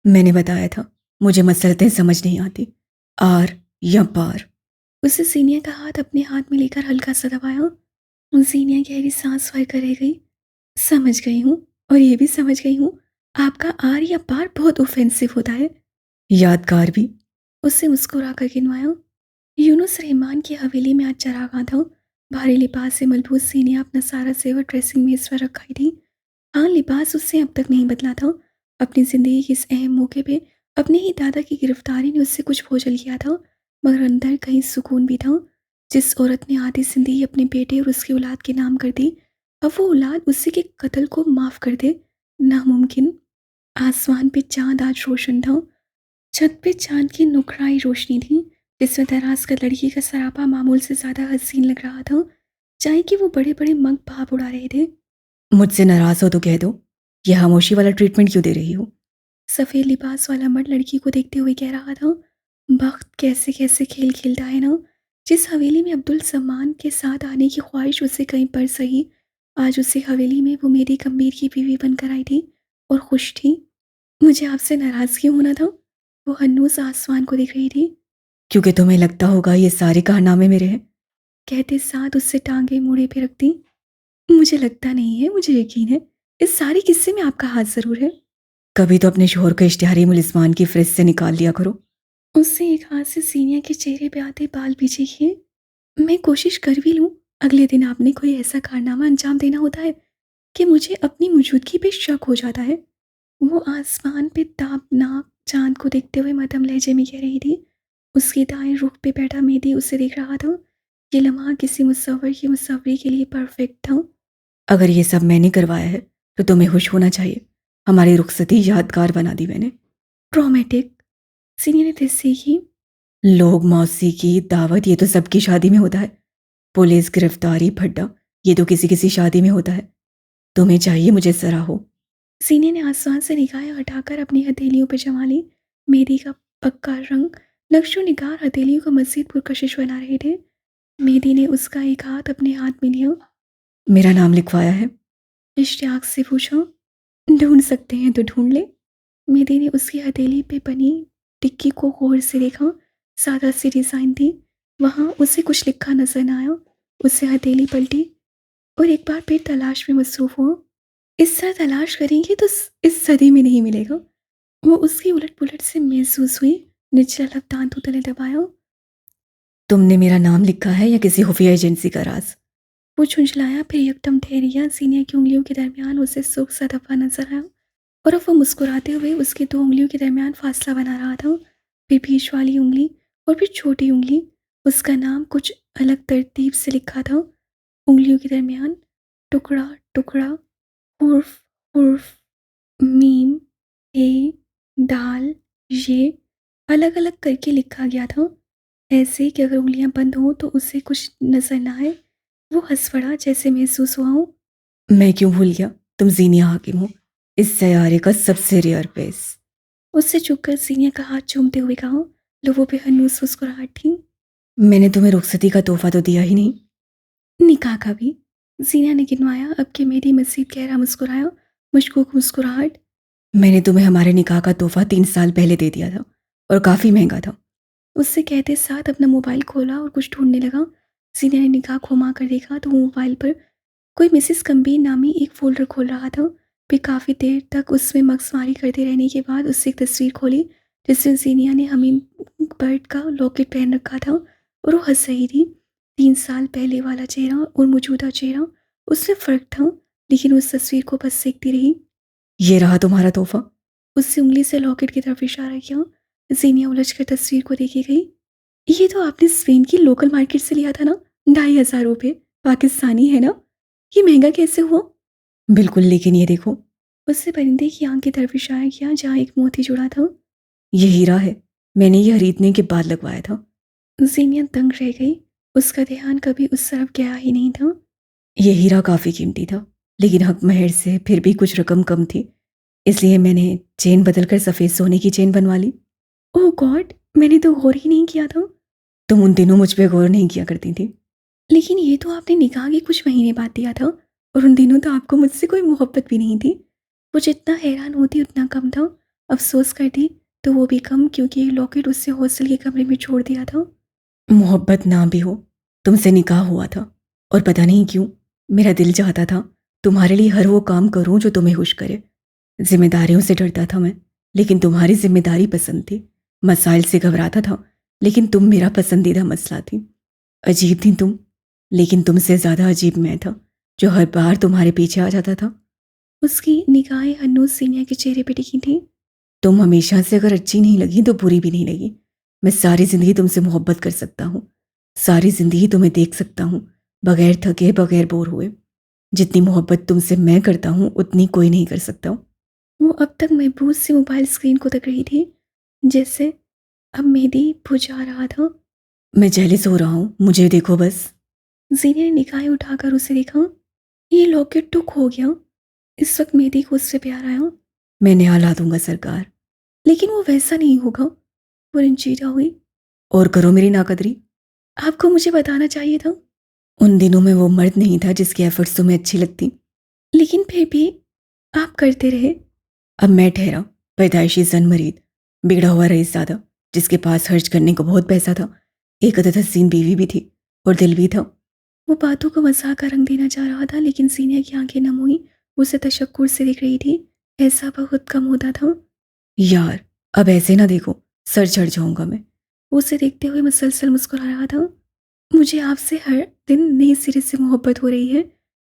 मैंने बताया था, मुझे मसलतें समझ नहीं आती, आर या पार। उसे सीनिया का हाथ अपने हाथ में लेकर हल्का सा दबाया। सीनिया गहरी सांस भर कर रह गई। समझ गई हूँ, और ये भी समझ गई हूँ, आपका आर या पार बहुत ऑफेंसिव होता है। यादगार भी। उससे मुस्कुरा कर गिनवाया। यूनुस रहमान की हवेली में आज चरागाह था। भारी लिबास से मलबूस सीनिया अपना सारा जेवर ड्रेसिंग मेज पर रखाई थी। हाँ, लिबास उससे अब तक नहीं बदला था। अपनी ज़िंदगी के इस अहम मौके पे अपने ही दादा की गिरफ्तारी ने उससे कुछ बोझल किया था, मगर अंदर कहीं सुकून भी था। जिस औरत ने आधी ज़िंदगी अपने बेटे और उसकी औलाद के नाम कर दी, अब वो औलाद उसी के कत्ल को माफ़ कर दे, नामुमकिन। आसमान पे चाँद आज रोशन था। छत पे चाँद की नुखराई रोशनी थी, जिसमें दराज का लड़की का सरापा मामूल से ज़्यादा हसीन लग रहा था। चाय के वो बड़े-बड़े मग भाप उड़ा रहे थे। मुझसे नाराज़ हो तो कह दो, ये खामोशी वाला ट्रीटमेंट क्यों दे रही हो? सफ़ेद लिबास वाला मर्द लड़की को देखते हुए कह रहा था, वक्त कैसे कैसे खेल खेलता है ना। जिस हवेली में अब्दुल समान के साथ आने की ख्वाहिश उसे कहीं पर सही, आज उसी हवेली में वो मेरी गंभीर की बीवी बनकर आई थी और खुश थी। मुझे आपसे नाराज़ क्यों होना था? वो हन्नूस आसमान को देख रही थी। क्योंकि तुम्हें लगता होगा ये सारे कारनामे मेरे हैं। कहते साथ उससे टांगे मोड़े पे रख दी। मुझे लगता नहीं है, मुझे यकीन है, इस सारे किस्से में आपका हाथ ज़रूर है। कभी तो अपने शोहर को इश्तिहारी मुलिज़मान की फ़हरिस्त से निकाल लिया करो। उससे एक हाथ से सीनिया के चेहरे पे आते बाल पीछे किए। मैं कोशिश कर भी लूँ, अगले दिन आपने कोई ऐसा कारनामा अंजाम देना होता है कि मुझे अपनी मौजूदगी पे शक हो जाता है। वो आसमान पे तापनाक चांद को देखते हुए मध्यम लहजे में कह रही थी। उसके दाएं रुख पे बैठा मेहदी उसे देख रहा था। ये लम्हा किसी मुसव्विर की मुसव्वरी के लिए परफेक्ट था। अगर ये सब मैंने करवाया है तो तुम्हें खुश होना चाहिए। हमारी रुखसती यादगार बना दी मैंने। ट्रॉमेटिक, सीनियर ने तेज सीखी। लोग मौसी की दावत, ये तो सबकी शादी में होता है। पुलिस गिरफ्तारी फड्डा, ये तो किसी किसी शादी में होता है। तुम्हें चाहिए मुझे सराहो। सीने ने आसमान से निगाहें हटाकर अपनी हथेलियों पर जमा ली। मेहंदी का पक्का रंग नक्शो निगार हथेलियों को मजीद पुरकशिश बना रहे थे। मेहंदी ने उसका एक हाथ अपने हाथ में लिया। मेरा नाम लिखवाया है? इश्तियाक से पूछा। ढूंढ सकते हैं तो ढूंढ ले। मेहंदी ने उसकी हथेली पे बनी टिक्की को गौर से देखा। सादा सी डिज़ाइन थी। वहाँ उसे कुछ लिखा नजर न आया। उससे हथेली पलटी और एक बार फिर तलाश में मसरूफ हुआ। इस तरह तलाश करेंगे तो इस सदी में नहीं मिलेगा। वो उसकी उलट पुलट से महसूस हुई। निचला लब दांतों तले दबाया। तुमने मेरा नाम लिखा है या किसी खुफिया एजेंसी का राज? वो झुंझलाया, फिर एकदम ठहरिया। सीनियर की उंगलियों के दरमियान उसे सुर्ख सा दफा नजर आया और अब वो मुस्कुराते हुए उसकी दो उंगलियों के दरमियान फासला बना रहा था। फिर बीच वाली उंगली और फिर छोटी उंगली। उसका नाम कुछ अलग तरतीब से लिखा था उंगलियों के दरमियान। टुकड़ा टुकड़ा, हुर्फ हुर्फ, मीम, ए, दाल, ये अलग अलग करके लिखा गया था। ऐसे कि अगर उंगलियां बंद हों तो उसे कुछ नजर ना आए। वो हंस पड़ा, जैसे महसूस हुआ हो। मैं क्यों भूल गया, तुम जीनिया हाकिम हो, इस सयारे का सबसे रेयर पेस। उससे झुककर सीनिया का हाथ चूमते हुए कहा। लोगों पे हन्नूस मुस्कुराहट थी। मैंने तुम्हें रुखसती का तोहफा तो दिया ही नहीं। निकाह का भी। सीनिया ने गिनवाया। अब कि मेरी मजीद गहरा मुस्कुराया, मशकूक मुस्कुराहट। मैंने तुम्हें हमारे निकाह का तोहफा 3 साल पहले दे दिया था और काफ़ी महंगा था। उससे कहते साथ अपना मोबाइल खोला और कुछ ढूंढने लगा। सीनिया ने निकाह घुमा कर देखा तो वो मोबाइल पर कोई मिसिस कम्बीर नामी एक फोल्डर खोल रहा था। फिर काफ़ी देर तक उसमें मगजमारी करते रहने के बाद उससे एक तस्वीर खोली जिसमें जीनिया ने हमीम बर्ड का लॉकेट पहन रखा था और वो हंस रही थी। 3 साल पहले वाला चेहरा और मौजूदा चेहरा, उसमें फ़र्क था। लेकिन उस तस्वीर को बस देखती रही। ये रहा तुम्हारा तोहफा। उससे उंगली से लॉकेट की तरफ इशारा किया। जीनिया उलझ कर तस्वीर को देखी गई। ये तो आपने स्पेन की लोकल मार्केट से लिया था ना? 2,500 रुपये। पाकिस्तानी है ना? ये महंगा कैसे हुआ? बिल्कुल, लेकिन ये देखो। उससे परिंदे की आंख की तरफ इशारा किया जहाँ एक मोती जुड़ा था। ये हीरा है, मैंने ये खरीदने के बाद लगवाया था। जीनिया दंग रह गई। उसका ध्यान कभी उस तरफ गया ही नहीं था। ये हीरा काफ़ी कीमती था, लेकिन हक महर से फिर भी कुछ रकम कम थी, इसलिए मैंने चेन बदलकर सफ़ेद सोने की चेन बनवा ली। ओह गॉड, मैंने तो गौर ही नहीं किया था। तुम उन दिनों मुझ पे गौर नहीं किया करती थी। लेकिन ये तो आपने निकाह के कुछ महीने बाद दिया था और उन दिनों तो आपको मुझसे कोई मोहब्बत भी नहीं थी। वो जितना हैरान होती उतना कम था। अफसोस करती तो वो भी कम, क्योंकि लॉकेट उससे हॉस्टल के कमरे में छोड़ दिया था। मोहब्बत ना भी हो, तुमसे निकाह हुआ था, और पता नहीं क्यों मेरा दिल चाहता था तुम्हारे लिए हर वो काम करूं जो तुम्हें खुश करे। जिम्मेदारियों से डरता था मैं, लेकिन तुम्हारी जिम्मेदारी पसंद थी। मसाइल से घबराता था, लेकिन तुम मेरा पसंदीदा मसला थी। अजीब थी तुम, लेकिन तुमसे ज़्यादा अजीब मैं था, जो हर बार तुम्हारे पीछे आ जाता था। उसकी निगाहें हन्नूस सीनिया के चेहरे पे टिकी थी। तुम हमेशा से अगर अच्छी नहीं लगी तो बुरी भी नहीं लगी। मैं सारी ज़िंदगी तुमसे मोहब्बत कर सकता हूँ, सारी ज़िंदगी तुम्हें देख सकता हूँ, बगैर थके, बगैर बोर हुए। जितनी मोहब्बत तुमसे मैं करता हूँ उतनी कोई नहीं कर सकता। वो अब तक महबूस सी मोबाइल स्क्रीन को तक रही थी, जैसे अब मेहंदी बुझा रहा था। मैं जेलिस हो रहा हूँ, मुझे देखो बस। जीनिया ने निगाहें उठाकर उसे देखा। ये लॉकेट तो खो गया। इस वक्त मेहंदी को उससे प्यार आया। मैं नया ला दूंगा सरकार। लेकिन वो वैसा नहीं होगा। वो रंजीदा हुई। और करो मेरी नाकदरी। आपको मुझे बताना चाहिए था। उन दिनों में वो मर्द नहीं था जिसकी एफर्ट्स तुम्हें अच्छी लगती। लेकिन फिर भी आप करते रहे। अब मैं ठहरा, पैदाइशी जन मरीद, बिगड़ा हुआ रईसज़ादा, जिसके पास खर्च करने को बहुत पैसा था। एक अदद हसीन बीवी भी थी और दिल भी था। वो बातों को मजाक का रंग देना चाह रहा था, लेकिन सीनिया की आंखें नम हुई। उसे तशक्कुर से देख रही थी। ऐसा बहुत कम होता था। यार, अब ऐसे ना देखो, सर चढ़ जाऊंगा मैं। वो उसे देखते हुए मुसलसल मुस्कुरा रहा था। मुझे आपसे हर दिन नए सिरे से मोहब्बत हो रही है।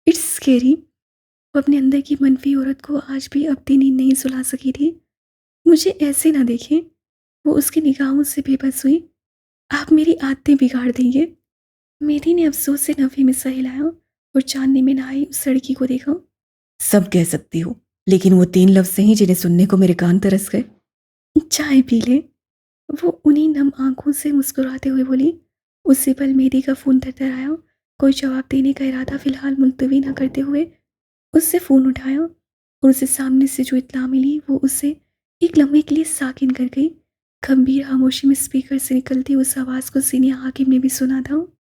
It's scary. वो अपने अंदर की मनफी औरत को आज भी अपनी नींद नहीं सुला सकी थी। मुझे ऐसे ना देखें। वो उसकी निगाहों से बेबस हुई। आप मेरी आदतें बिगाड़ देंगे। मेरी ने अफसोस से नफे में सर हिलाया और चांदनी में नहाई उस लड़की को देखा। सब कह सकती हो, लेकिन वो 3 लफ्ज़ हैं जिन्हें सुनने को मेरे कान तरस गए। चाय पी ले। वो उन्हीं नम आँखों से मुस्कुराते हुए बोली। उसी पल मेहदी का फ़ोन थरथराया। कोई जवाब देने का इरादा फ़िलहाल मुलतवी न करते हुए उससे फ़ोन उठाया और उसे सामने से जो इत्तला मिली वो उसे एक लम्हे के लिए साकिन कर गई। गंभीर खामोशी में स्पीकर से निकलती उस आवाज़ को सीनिया हाकिम ने भी सुना था।